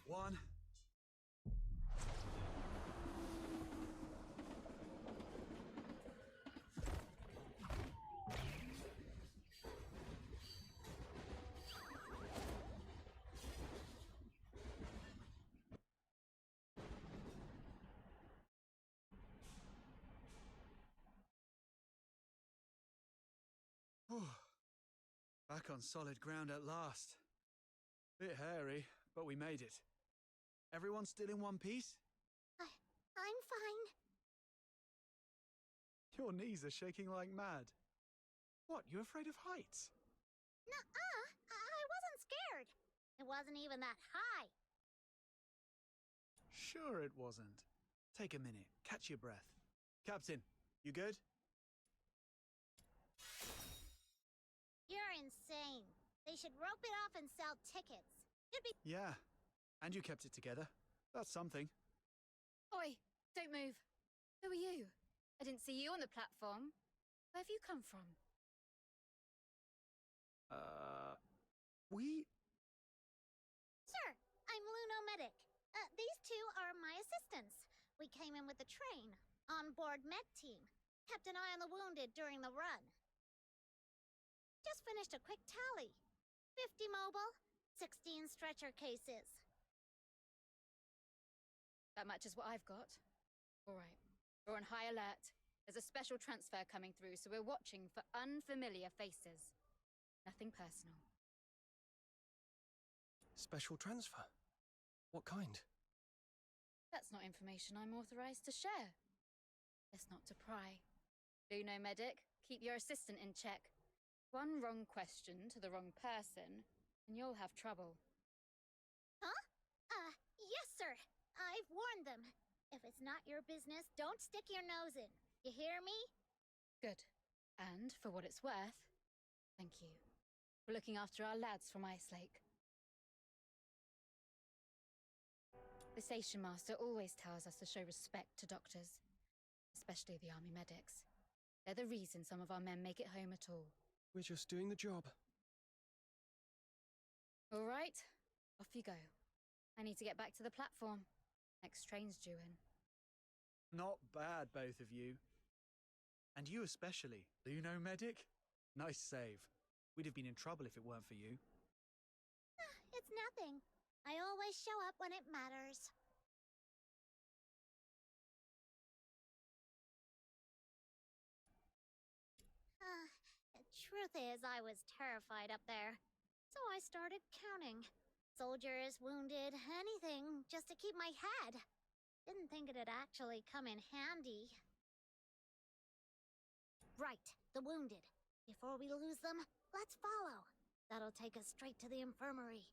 one. Back on solid ground at last. Bit hairy, but we made it. Everyone still in one piece? I'm fine. Your knees are shaking like mad. What, you afraid of heights? Nuh-uh, I wasn't scared. It wasn't even that high. Sure it wasn't. Take a minute, catch your breath. Captain, you good? You're insane. They should rope it off and sell tickets. Should be. Yeah, and you kept it together. That's something. Oi, don't move. Who are you? I didn't see you on the platform. Where have you come from? We... Sir, I'm Luno Medic. These two are my assistants. We came in with the train. On board med team. Kept an eye on the wounded during the run. Just finished a quick tally. 50 mobile, 16 stretcher cases. That matches what I've got. All right, we're on high alert. There's a special transfer coming through, so we're watching for unfamiliar faces. Nothing personal. Special transfer? What kind? That's not information I'm authorized to share. Best not to pry. Luno Medic, keep your assistant in check. One wrong question to the wrong person, and you'll have trouble. Huh? Yes, sir. I've warned them. If it's not your business, don't stick your nose in. You hear me? Good. And for what it's worth, thank you for looking after our lads from Ice Lake. The station master always tells us to show respect to doctors, especially the army medics. They're the reason some of our men make it home at all. We're just doing the job. All right, off you go. I need to get back to the platform. Next train's due in. Not bad, both of you. And you especially, Luno Medic. Nice save. We'd have been in trouble if it weren't for you. It's nothing. I always show up when it matters. The truth is, I was terrified up there. So I started counting. Soldiers, wounded, anything, just to keep my head. Didn't think it'd actually come in handy. Right, the wounded. Before we lose them, let's follow. That'll take us straight to the infirmary.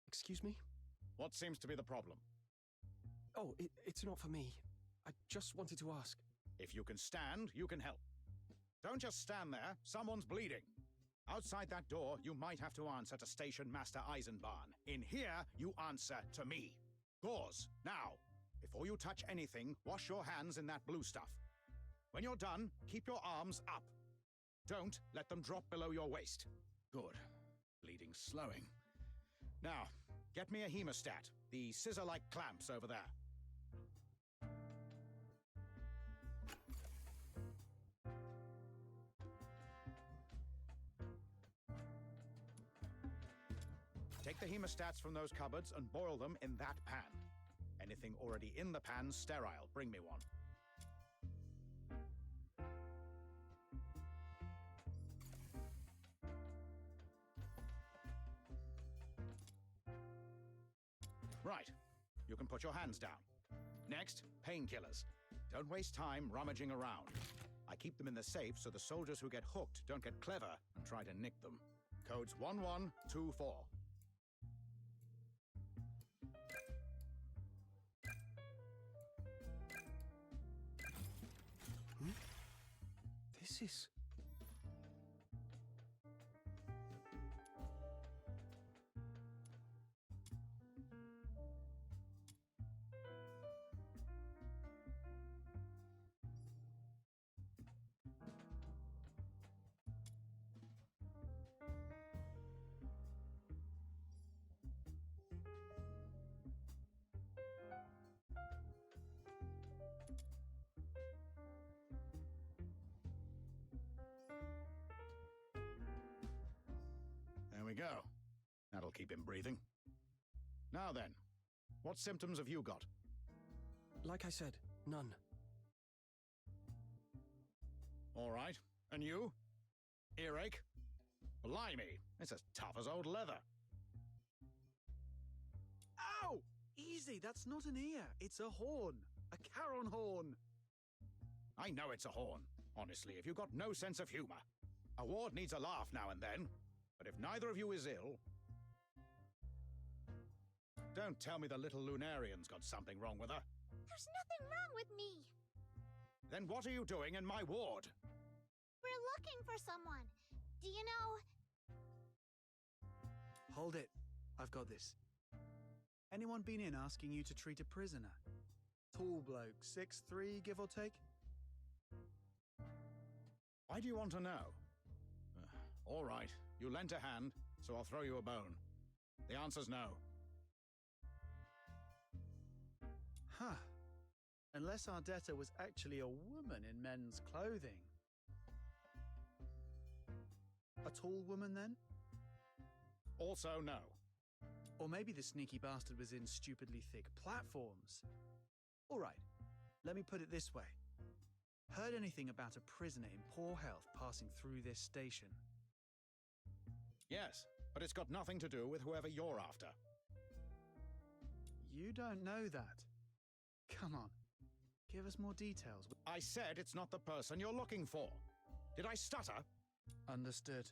Excuse me? What seems to be the problem? Oh, it's not for me. I just wanted to ask. If you can stand, you can help. Don't just stand there. Someone's bleeding. Outside that door, you might have to answer to Station Master Eisenbahn. In here, you answer to me. Gauze, now. Before you touch anything, wash your hands in that blue stuff. When you're done, keep your arms up. Don't let them drop below your waist. Good. Bleeding's slowing. Now, get me a hemostat. The scissor-like clamps over there. Take the hemostats from those cupboards and boil them in that pan. Anything already in the pan, sterile. Bring me one. Right. You can put your hands down. Next, painkillers. Don't waste time rummaging around. I keep them in the safe so the soldiers who get hooked don't get clever and try to nick them. Codes 1124. This is... There we go. That'll keep him breathing. Now then, what symptoms have you got? Like I said, none. All right. And you? Earache? Blimey, it's as tough as old leather. Ow! Easy, that's not an ear. It's a horn. A Charon horn. I know it's a horn. Honestly, if you've got no sense of humor. A ward needs a laugh now and then. But if neither of you is ill... Don't tell me the little Lunarian's got something wrong with her. There's nothing wrong with me. Then what are you doing in my ward? We're looking for someone. Do you know... Hold it. I've got this. Anyone been in asking you to treat a prisoner? Tall bloke, 6'3", give or take? Why do you want to know? All right, you lent a hand, so I'll throw you a bone. The answer's no. Huh. Unless our debtor was actually a woman in men's clothing. A tall woman, then? Also no. Or maybe the sneaky bastard was in stupidly thick platforms. All right, let me put it this way. Heard anything about a prisoner in poor health passing through this station? Yes, but it's got nothing to do with whoever you're after. You don't know that. Come on, give us more details. I said it's not the person you're looking for. Did I stutter? Understood.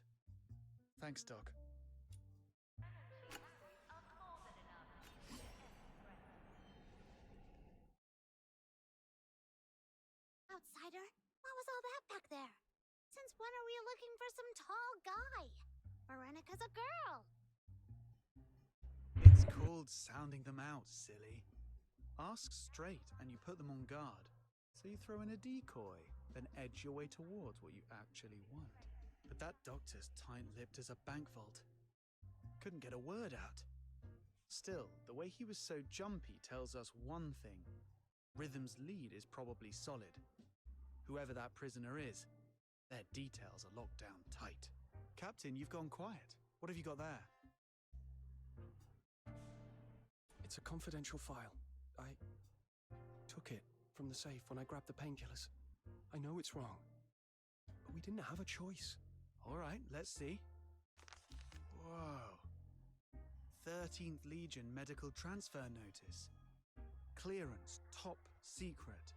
Thanks, Doc. Outsider, what was all that back there? Since when are we looking for some tall guy? Veronica's a girl. It's called sounding them out, silly. Ask straight and you put them on guard. So you throw in a decoy, then edge your way towards what you actually want. But that doctor's tight-lipped as a bank vault. Couldn't get a word out. Still, the way he was so jumpy tells us one thing. Rhythm's lead is probably solid. Whoever that prisoner is, their details are locked down tight. Captain, you've gone quiet. What have you got there? It's a confidential file. I took it from the safe when I grabbed the painkillers. I know it's wrong, but we didn't have a choice. All right, let's see. Whoa. 13th Legion medical transfer notice. Clearance, top secret.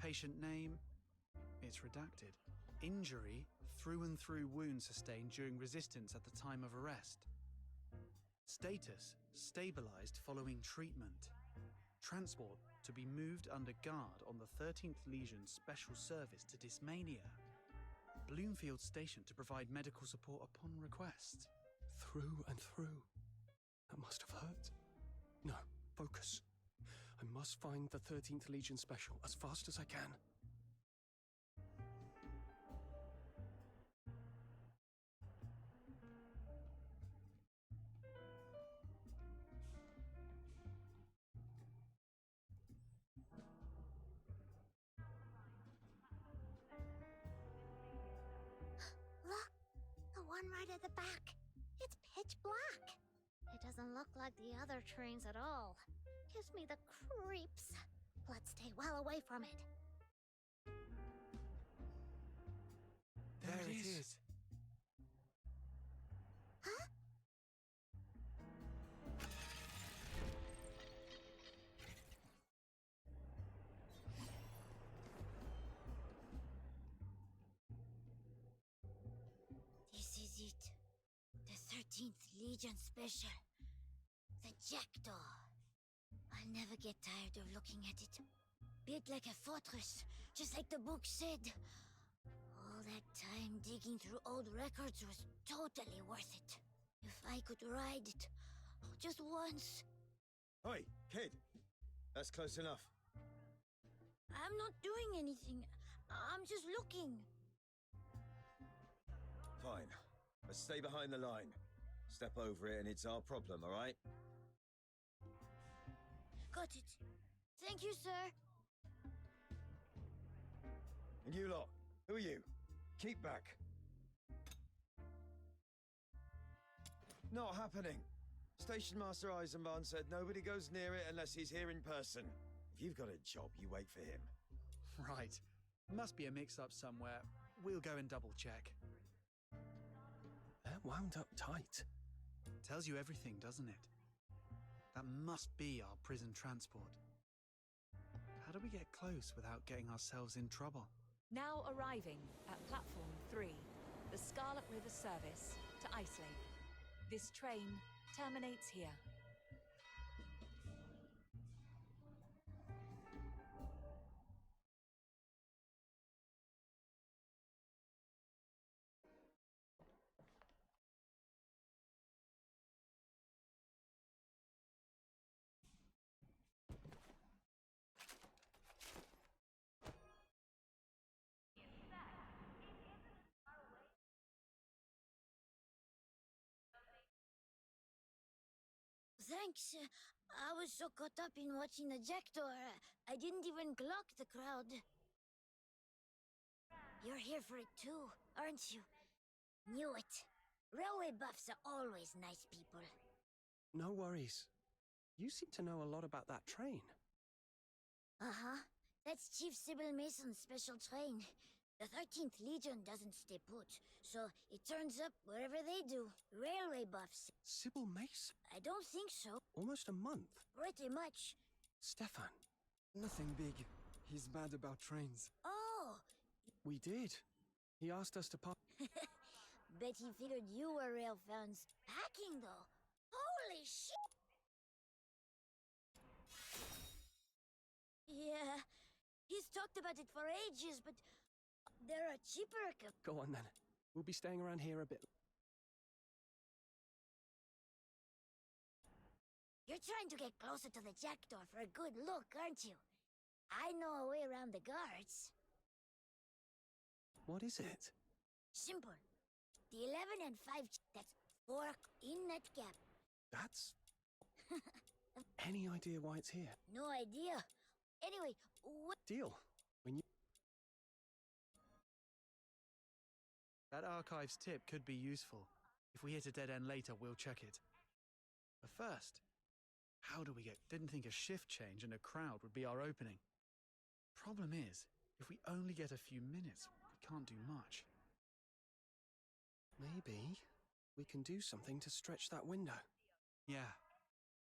Patient name, it's redacted. Injury, through and through wound sustained during resistance at the time of arrest. Status stabilized following treatment. Transport to be moved under guard on the 13th Legion's special service to Dysmania. Bloomfield Station to provide medical support upon request. Through and through. That must have hurt. No, focus. I must find the 13th Legion Special as fast as I can. Look! The one right at the back. It's pitch black. It doesn't look like the other trains at all. Gives me the creeps. Let's stay well away from it. There it is. Huh? This is it. The 13th Legion Special. The Jackdaw. I'll never get tired of looking at it. Built like a fortress, just like the book said. All that time digging through old records was totally worth it. If I could ride it, just once. Oi, kid. That's close enough. I'm not doing anything. I'm just looking. Fine. But stay behind the line. Step over it and it's our problem, all right? Got it. Thank you, sir. And you lot, who are you? Keep back. Not happening. Station Master Eisenbahn said nobody goes near it unless he's here in person. If you've got a job, you wait for him. Right. Must be a mix-up somewhere. We'll go and double-check. They're wound up tight. Tells you everything, doesn't it? That must be our prison transport. How do we get close without getting ourselves in trouble? Now arriving at Platform 3, the Scarlet River service to Icelake. This train terminates here. Thanks. I was so caught up in watching the Jackdaw, I didn't even clock the crowd. You're here for it too, aren't you? Knew it. Railway buffs are always nice people. No worries. You seem to know a lot about that train. Uh-huh. That's Chief Sybil Mason's special train. The 13th Legion doesn't stay put, so it turns up wherever they do. Railway buffs. Sybil Mason? I don't think so. Almost a month. Pretty much. Stefan. Nothing big. He's mad about trains. Oh! We did. He asked us to park. Bet he figured you were rail fans. Packing, though. Holy shit! Yeah, he's talked about it for ages, but there are cheaper... Go on then. We'll be staying around here a bit. You're trying to get closer to the Jackdaw for a good look, aren't you? I know a way around the guards. What is it? Simple. The 11 and 5... That's 4 in that gap. That's... Any idea why it's here? No idea. Anyway, what... Deal. When you... That archives tip could be useful. If we hit a dead end later, we'll check it. But first, how do we get... Didn't think a shift change and a crowd would be our opening. Problem is, if we only get a few minutes, we can't do much. Maybe we can do something to stretch that window. Yeah,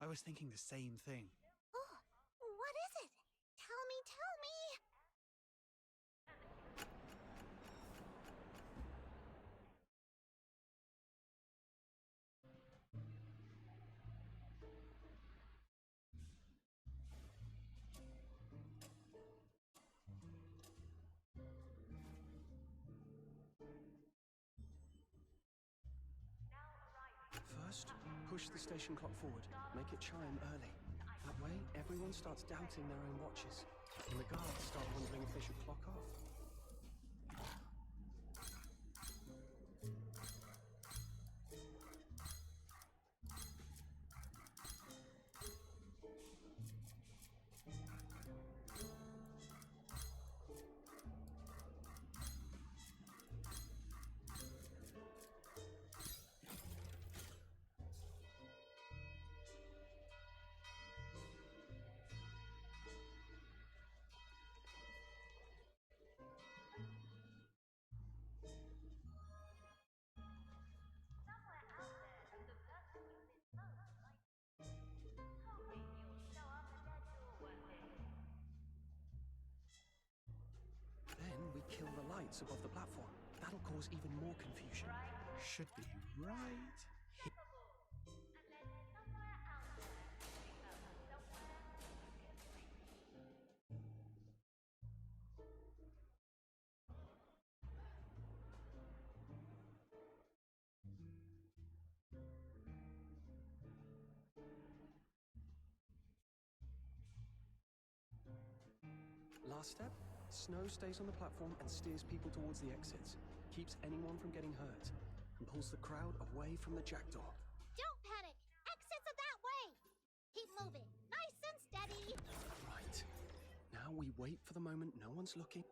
I was thinking the same thing. Oh, what is it? Tell me, tell me! First, push the station clock forward. Make it chime early. That way, everyone starts doubting their own watches. And the guards start wondering if they should clock off. Then we kill the lights above the platform. That'll cause even more confusion. Should be right here. Last step, Snow stays on the platform and steers people towards the exits. Keeps anyone from getting hurt. And pulls the crowd away from the jackdaw. Don't panic! Exits are that way! Keep moving, nice and steady! Right. Now we wait for the moment no one's looking.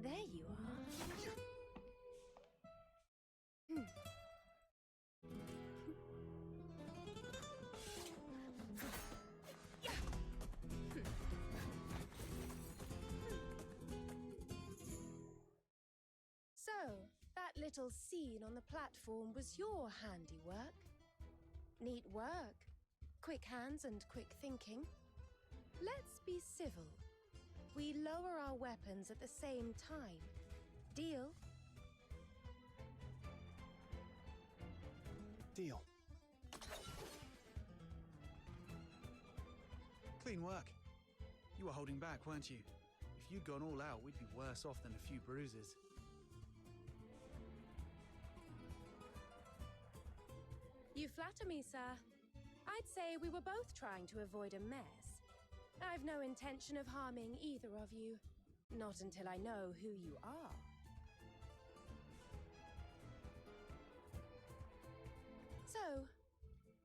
There you are. So, that little scene on the platform was your handiwork. Neat work. Quick hands and quick thinking. Let's be civil. We lower our weapons at the same time. Deal? Deal. Clean work. You were holding back, weren't you? If you'd gone all out, we'd be worse off than a few bruises. You flatter me, sir. I'd say we were both trying to avoid a mess. I've no intention of harming either of you. Not until I know who you are. So,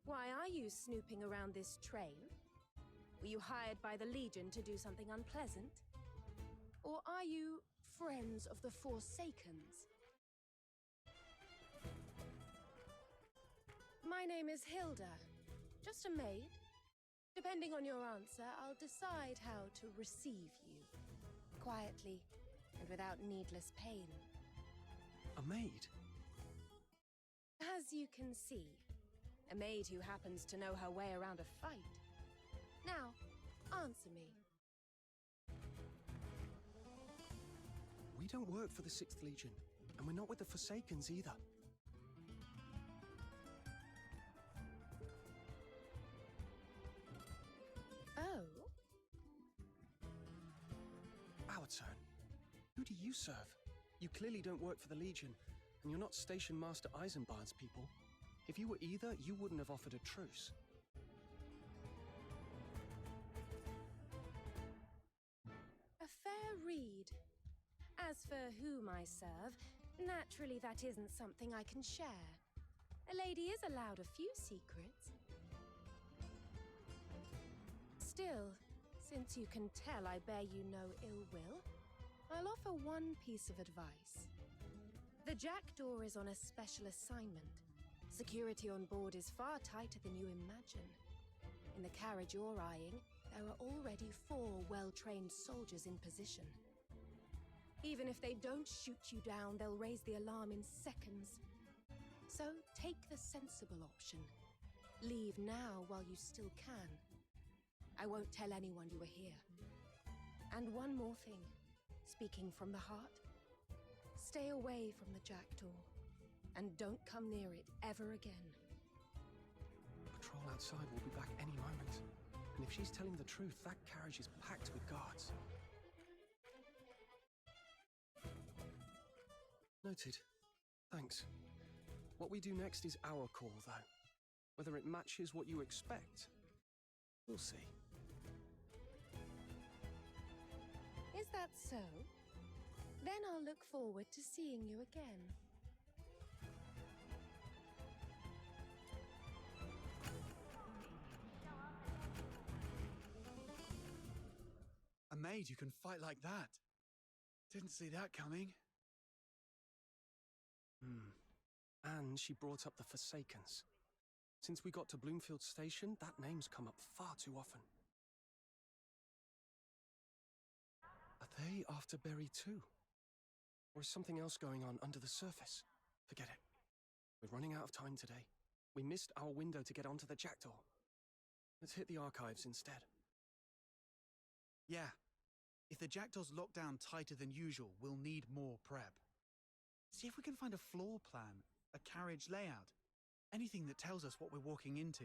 why are you snooping around this train? Were you hired by the Legion to do something unpleasant? Or are you friends of the Forsakens? My name is Hilda. Just a maid. Depending on your answer, I'll decide how to receive you. Quietly and without needless pain. A maid? As you can see, a maid who happens to know her way around a fight. Now, answer me. We don't work for the 6th Legion, and we're not with the Forsakens either. Oh? Our turn. Who do you serve? You clearly don't work for the Legion, and you're not Station Master Eisenbahn's people. If you were either, you wouldn't have offered a truce. A fair read. As for whom I serve, naturally that isn't something I can share. A lady is allowed a few secrets. Still, since you can tell I bear you no ill will, I'll offer one piece of advice. The jackdaw is on a special assignment. Security on board is far tighter than you imagine. In the carriage you're eyeing, there are already 4 well-trained soldiers in position. Even if they don't shoot you down, they'll raise the alarm in seconds. So take the sensible option. Leave now while you still can. I won't tell anyone you were here. And one more thing, speaking from the heart, stay away from the jackdaw, and don't come near it ever again. Patrol outside will be back any moment. And if she's telling the truth, that carriage is packed with guards. Noted. Thanks. What we do next is our call, though. Whether it matches what you expect, we'll see. Is that so? Then I'll look forward to seeing you again. A maid who can fight like that. Didn't see that coming. And she brought up the Forsakens. Since we got to Bloomfield Station, that name's come up far too often. Are they after Berry too? Or is something else going on under the surface? Forget it. We're running out of time today. We missed our window to get onto the Jackdaw. Let's hit the archives instead. Yeah. If the Jackdaw's locked down tighter than usual, we'll need more prep. See if we can find a floor plan, a carriage layout, anything that tells us what we're walking into.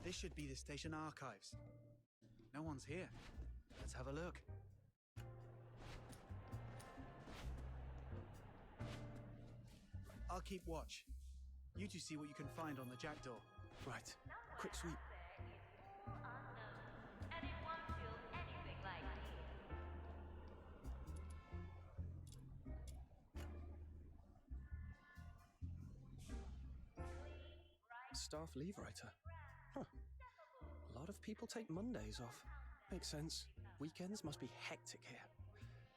This should be the station archives. No one's here. Let's have a look. I'll keep watch. You two see what you can find on the Jackdaw. Right. Quick sweep. Staff leave writer. Huh. A lot of people take Mondays off. Makes sense. Weekends must be hectic here.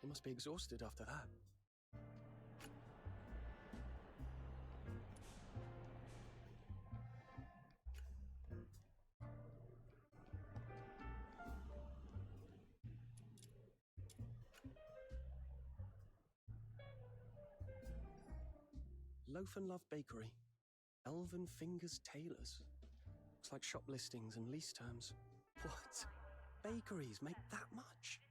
They must be exhausted after that. Loaf and Love Bakery. Elven Fingers Tailors. Looks like shop listings and lease terms. What? Bakeries make that much?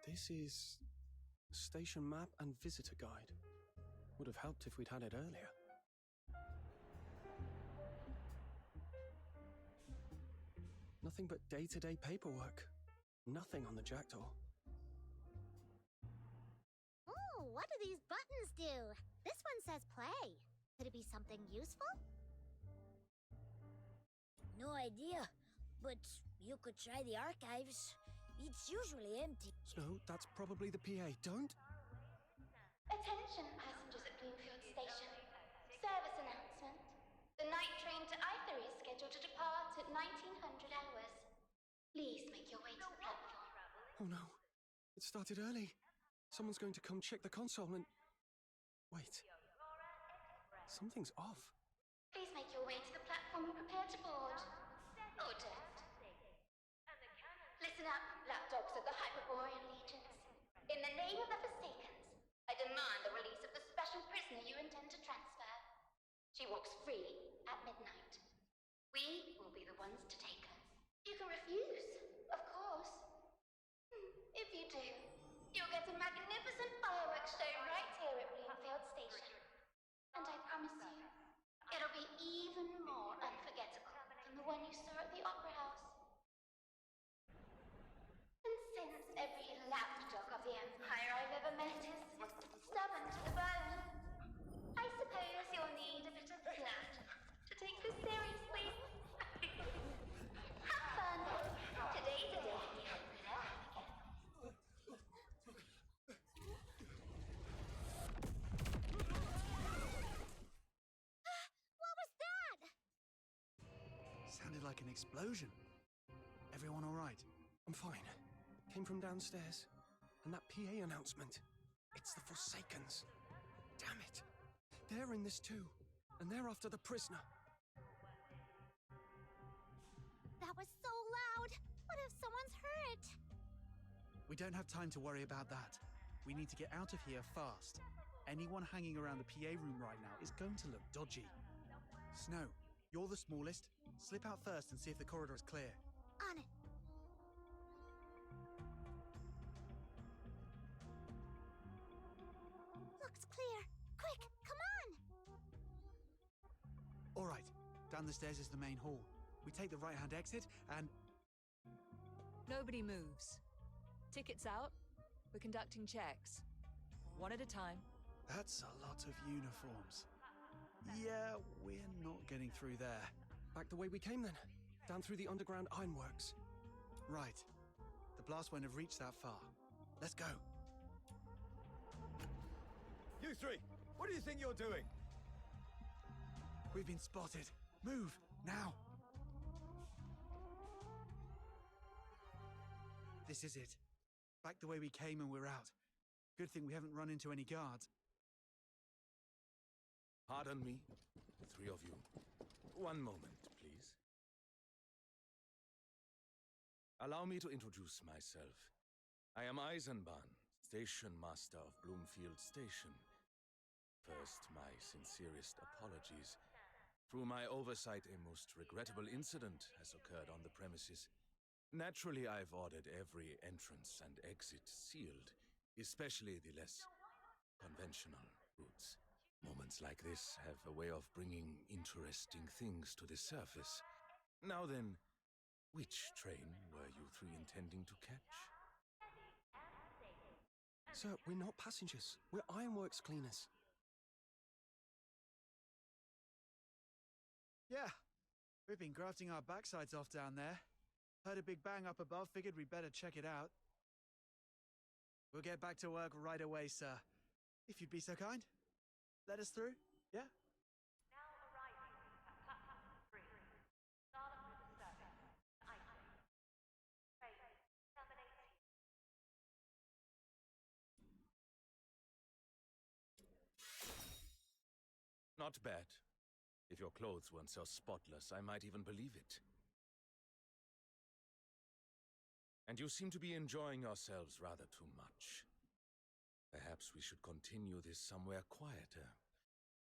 This is station map and visitor guide. Would have helped if we'd had it earlier. Nothing but day-to-day paperwork. Nothing on the Jackdaw. Oh, what do these buttons do? This one says play. Could it be something useful? No idea, but you could try the archives. It's usually empty. Snow, that's probably the PA. Don't. Attention passengers at Bloomfield Station. Service announcement. The night train to Either is scheduled to depart at 1900 hours. Please make your way to the platform. Oh no. It started early. Someone's going to come check the console and... Wait. Something's off. Please make your way to the platform and prepare to board. Or don't. Listen up, lapdogs of the Hyperborean Legions. In the name of the Forsakens, I demand the release of the special prisoner you intend to transfer. She walks free at midnight. We will be the ones to take her. You can refuse, of course. If you do, you'll get a magnificent fireworks show right here at Bloomfield Station. And I promise you, it'll be even more unforgettable than the one you saw at the Opera House. And since every lapdog of the Empire I've ever met is stubborn to the bone, I suppose you'll need a bit of blood to take this seriously. Have fun. Today's a day you'll never forget. What was that? Sounded like an explosion. Everyone all right? I'm fine. Came from downstairs. And that PA announcement. It's the Forsakens. Damn it. They're in this too. And they're after the prisoner. was so loud. What if someone's hurt? We don't have time to worry about that. We need to get out of here fast. Anyone hanging around the PA room right now is going to look dodgy. Snow, you're the smallest. Slip out first and see if the corridor is clear. On it. Looks clear. Quick, come on! All right, down the stairs is the main hall. We take the right-hand exit and... Nobody moves. Tickets out. We're conducting checks. One at a time. That's a lot of uniforms. Yeah, we're not getting through there. Back the way we came then. Down through the underground ironworks. Right. The blast won't have reached that far. Let's go. You three, what do you think you're doing? We've been spotted. Move, now. This is it. Back the way we came and we're out. Good thing we haven't run into any guards. Pardon me, the three of you. One moment, please. Allow me to introduce myself. I am Eisenbahn, Station Master of Bloomfield Station. First, my sincerest apologies. Through my oversight, a most regrettable incident has occurred on the premises. Naturally, I've ordered every entrance and exit sealed, especially the less conventional routes. Moments like this have a way of bringing interesting things to the surface. Now then, which train were you three intending to catch? Sir, we're not passengers. We're ironworks cleaners. Yeah, we've been grafting our backsides off down there. Heard a big bang up above, figured we'd better check it out. We'll get back to work right away, sir. If you'd be so kind. Let us through, yeah? Now arriving at platform 3. Start with the service. Item. Train terminating. Not bad. If your clothes weren't so spotless, I might even believe it. And you seem to be enjoying yourselves rather too much. Perhaps we should continue this somewhere quieter.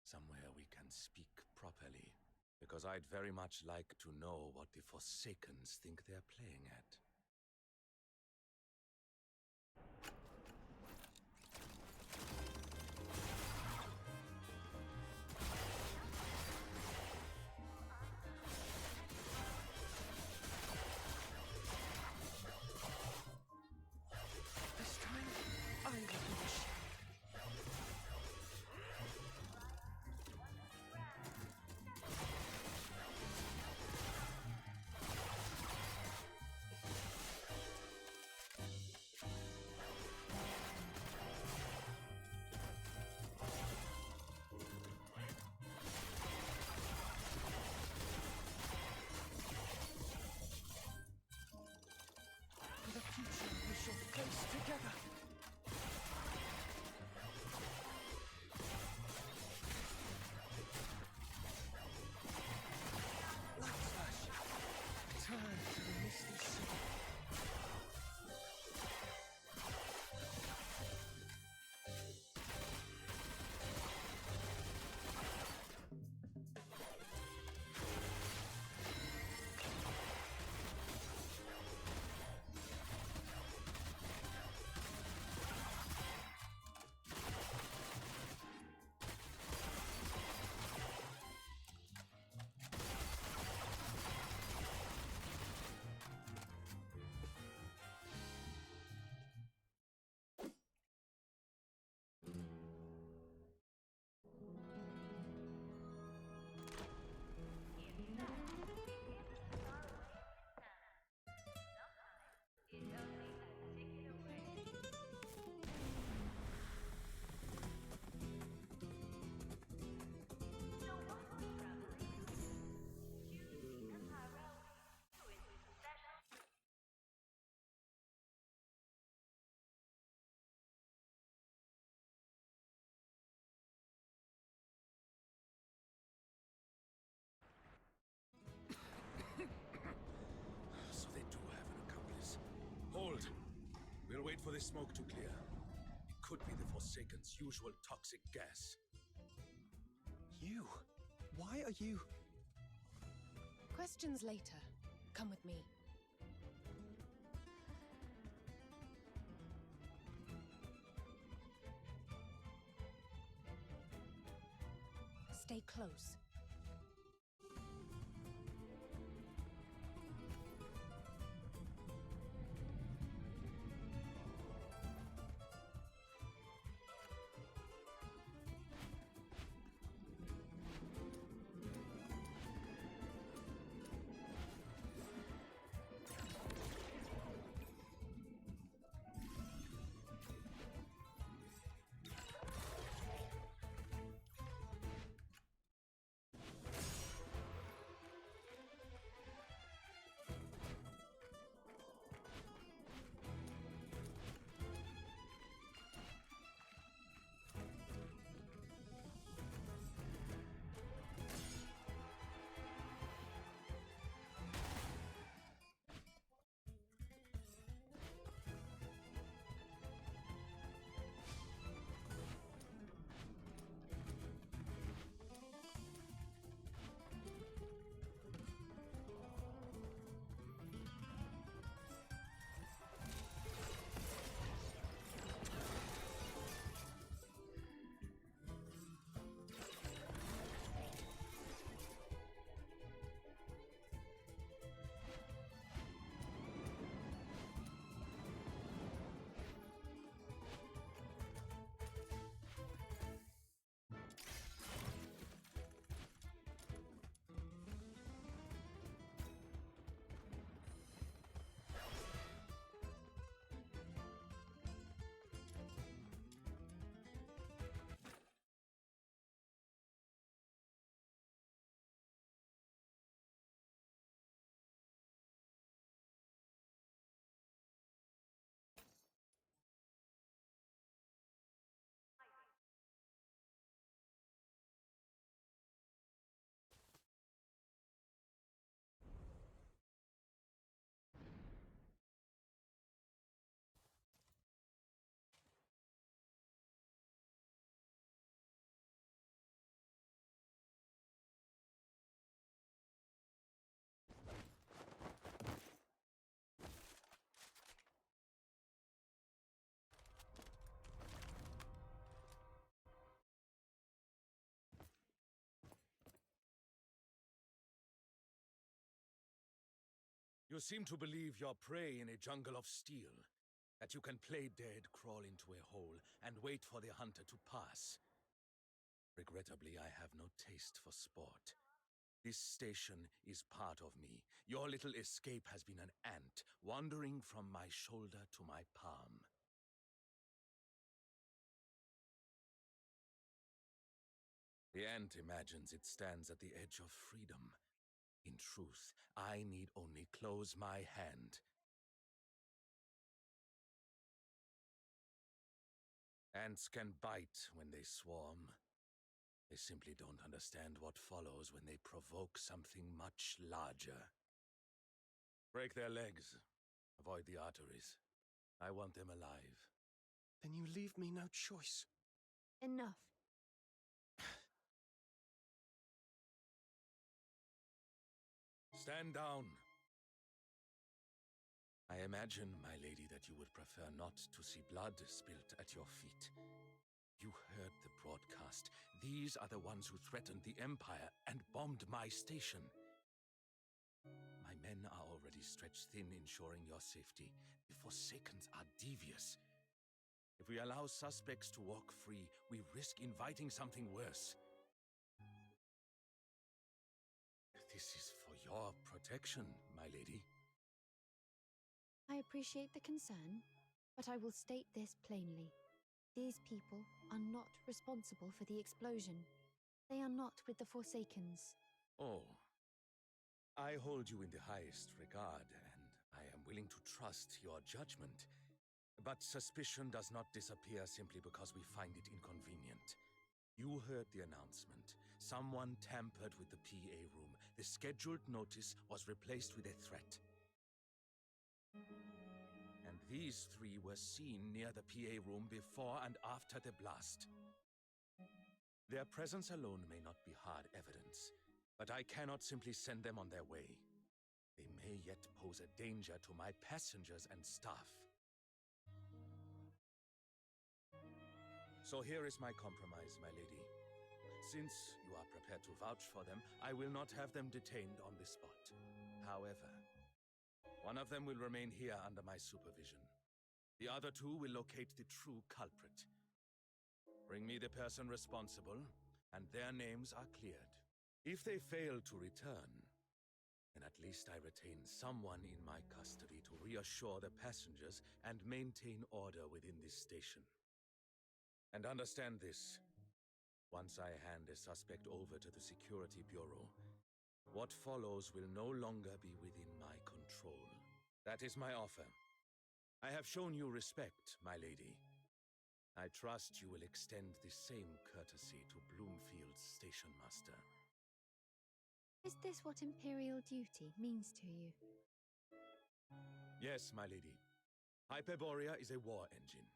Somewhere we can speak properly. Because I'd very much like to know what the Forsakens think they're playing at. This time, I will do the shit. for the smoke to clear. It could be the Forsaken's usual toxic gas. You? Why are you... Questions later. Come with me. Stay close. You seem to believe you're prey in a jungle of steel, that you can play dead, crawl into a hole, and wait for the hunter to pass. Regrettably, I have no taste for sport. This station is part of me. Your little escape has been an ant, wandering from my shoulder to my palm. The ant imagines it stands at the edge of freedom. In truth, I need only close my hand. Ants can bite when they swarm. They simply don't understand what follows when they provoke something much larger. Break their legs. Avoid the arteries. I want them alive. Then you leave me no choice. Enough. Stand down. I imagine, my lady, that you would prefer not to see blood spilt at your feet. You heard the broadcast. These are the ones who threatened the Empire and bombed my station. My men are already stretched thin, ensuring your safety. The Forsakens are devious. If we allow suspects to walk free, we risk inviting something worse. This is for your protection, my lady. I appreciate the concern, but I will state this plainly. These people are not responsible for the explosion. They are not with the Forsakens. Oh. I hold you in the highest regard, and I am willing to trust your judgment. But suspicion does not disappear simply because we find it inconvenient. You heard the announcement. Someone tampered with the PA room. The scheduled notice was replaced with a threat. And These three were seen near the PA room before and after the blast. Their presence alone may not be hard evidence, but I cannot simply send them on their way. They may yet pose a danger to my passengers and staff. So here is my compromise, my lady. Since you are prepared to vouch for them, I will not have them detained on the spot. However, one of them will remain here under my supervision. The other two will locate the true culprit. Bring me the person responsible, and their names are cleared. If they fail to return, then at least I retain someone in my custody to reassure the passengers and maintain order within this station. And understand this. Once I hand a suspect over to the Security Bureau, what follows will no longer be within my control. That is my offer. I have shown you respect, my lady. I trust you will extend the same courtesy to Bloomfield's station master. Is this what Imperial duty means to you? Yes, my lady. Hyperborea is a war engine.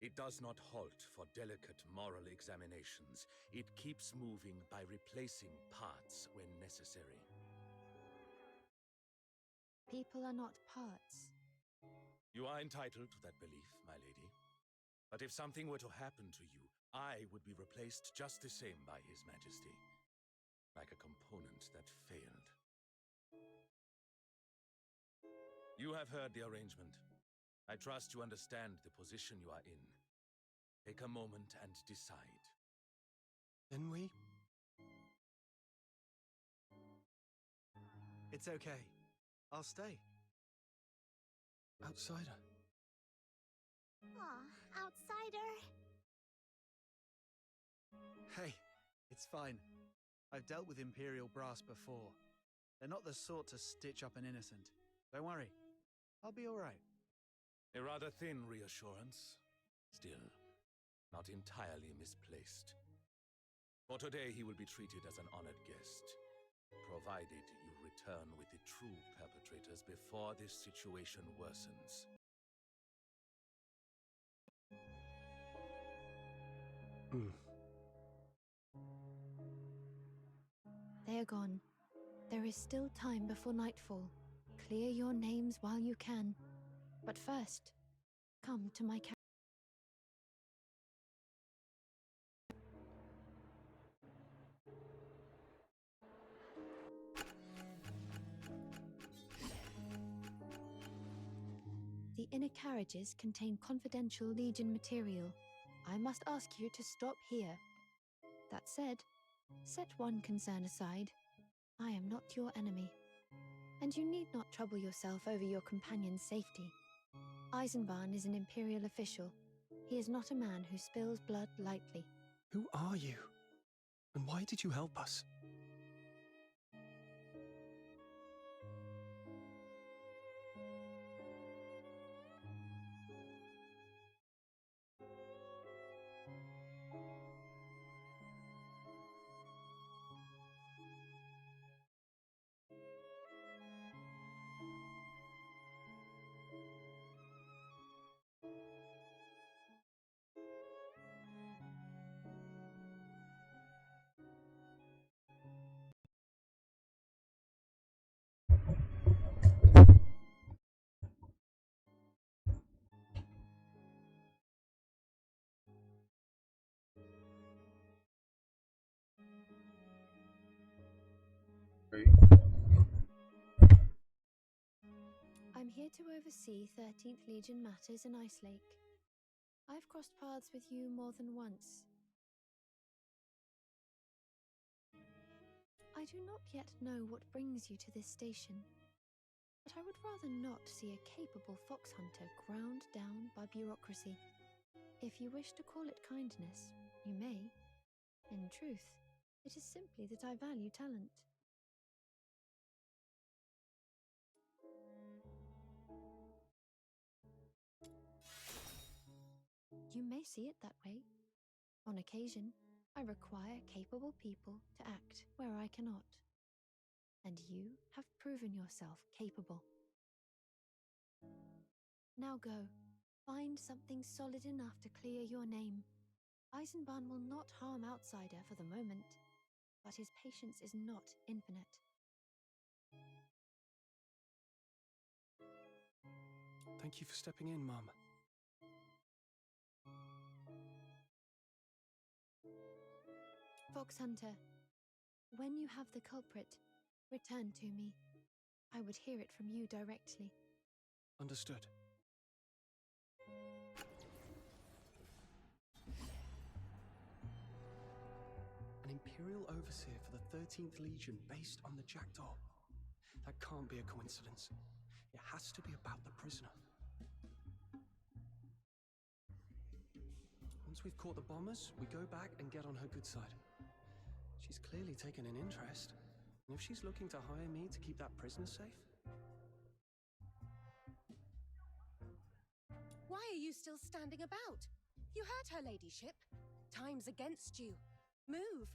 It does not halt for delicate moral examinations. It keeps moving by replacing parts when necessary. People are not parts. You are entitled to that belief, my lady. But if something were to happen to you, I would be replaced just the same by His Majesty. Like a component that failed. You have heard the arrangement. I trust you understand the position you are in. Take a moment and decide. Then we... It's okay. I'll stay. Outsider. Aw, outsider. Hey, it's fine. I've dealt with Imperial brass before. They're not the sort to stitch up an innocent. Don't worry. I'll be alright. A rather thin reassurance. Still, not entirely misplaced. For today, he will be treated as an honored guest, provided you return with the true perpetrators before this situation worsens. They are gone. There is still time before nightfall. Clear your names while you can. But first, come to my The inner carriages contain confidential Legion material. I must ask you to stop here. That said, set one concern aside. I am not your enemy. And you need not trouble yourself over your companion's safety. Eisenbahn is an Imperial official. He is not a man who spills blood lightly. Who are you? And why did you help us? I'm here to oversee 13th Legion matters in Ice Lake. I've crossed paths with you more than once. I do not yet know what brings you to this station, but I would rather not see a capable fox hunter ground down by bureaucracy. If you wish to call it kindness, you may. In truth, it is simply that I value talent. You may see it that way. On occasion, I require capable people to act where I cannot. And you have proven yourself capable. Now go. Find something solid enough to clear your name. Eisenbahn will not harm Outsider for the moment, but his patience is not infinite. Thank you for stepping in, Mum. Fox Hunter, when you have the culprit, return to me. I would hear it from you directly. Understood. An Imperial Overseer for the 13th Legion based on the Jackdaw. That can't be a coincidence. It has to be about the prisoner. Once we've caught the bombers, we go back and get on her good side. She's clearly taken an interest. And if she's looking to hire me to keep that prisoner safe... Why are you still standing about? You heard her, ladyship. Time's against you. Move.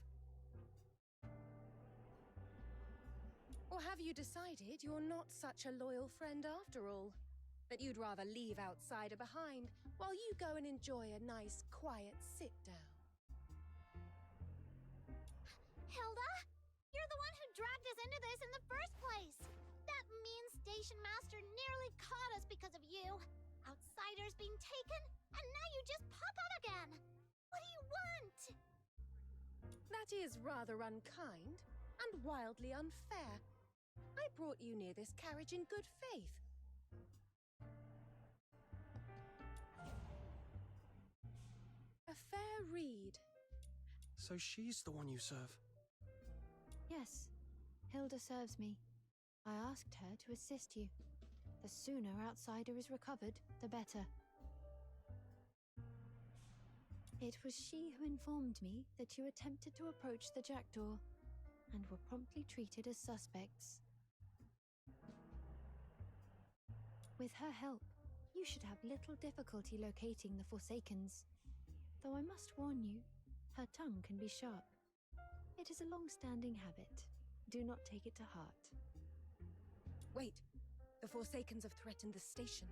Or have you decided you're not such a loyal friend after all? That you'd rather leave Outsider behind while you go and enjoy a nice, quiet sit-down? Hilda? You're the one who dragged us into this in the first place! That mean station master nearly caught us because of you. Outsiders being taken, and now you just pop up again! What do you want? That is rather unkind and wildly unfair. I brought you near this carriage in good faith. A fair read. So she's the one you serve? Yes, Hilda serves me. I asked her to assist you. The sooner Outsider is recovered, the better. It was she who informed me that you attempted to approach the Jackdaw and were promptly treated as suspects. With her help, you should have little difficulty locating the Forsakens. Though I must warn you, her tongue can be sharp. It is a long-standing habit. Do not take it to heart. Wait, the Forsakens have threatened the station.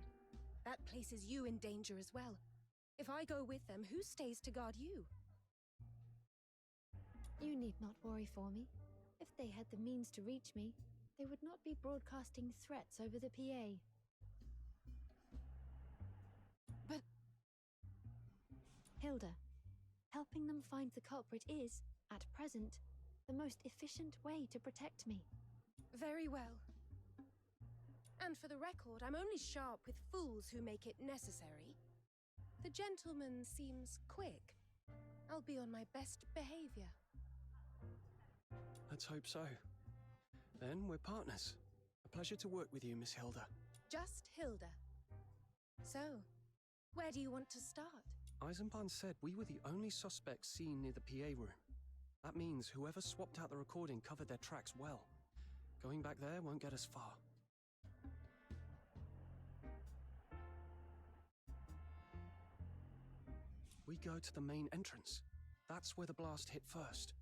That places you in danger as well. If I go with them, who stays to guard you? You need not worry for me. If they had the means to reach me, they would not be broadcasting threats over the PA. But... Hilda, helping them find the culprit is, at present, the most efficient way to protect me. Very well. And for the record, I'm only sharp with fools who make it necessary. The gentleman seems quick. I'll be on my best behavior. Let's hope so. Then we're partners. A pleasure to work with you, Miss Hilda. Just Hilda. So, where do you want to start? Eisenbahn said we were the only suspects seen near the PA room. That means whoever swapped out the recording covered their tracks well. Going back there won't get us far. We go to the main entrance. That's where the blast hit first.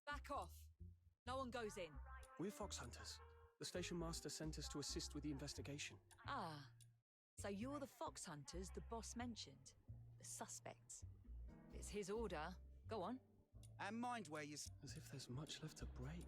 Back off. No one goes in. We're fox hunters. The station master sent us to assist with the investigation. Ah, so you're the fox hunters the boss mentioned. The suspects. It's his order. Go on. And mind where you... As if there's much left to break.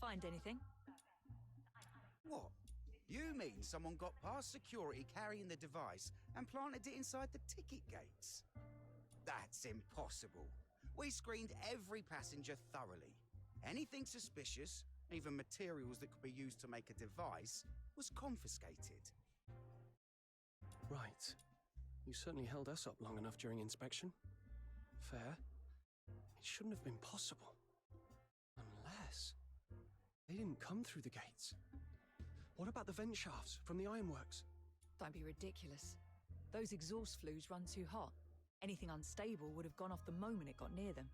find anything. What? You mean someone got past security carrying the device and planted it inside the ticket gates? That's impossible. We screened every passenger thoroughly. Anything suspicious, even materials that could be used to make a device, was confiscated. Right. You certainly held us up long enough during inspection. Fair. It shouldn't have been possible. Unless they didn't come through the gates. What about the vent shafts from the ironworks? Don't be ridiculous. Those exhaust flues run too hot. Anything unstable would have gone off the moment it got near them.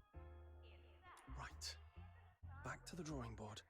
Right. Back to the drawing board.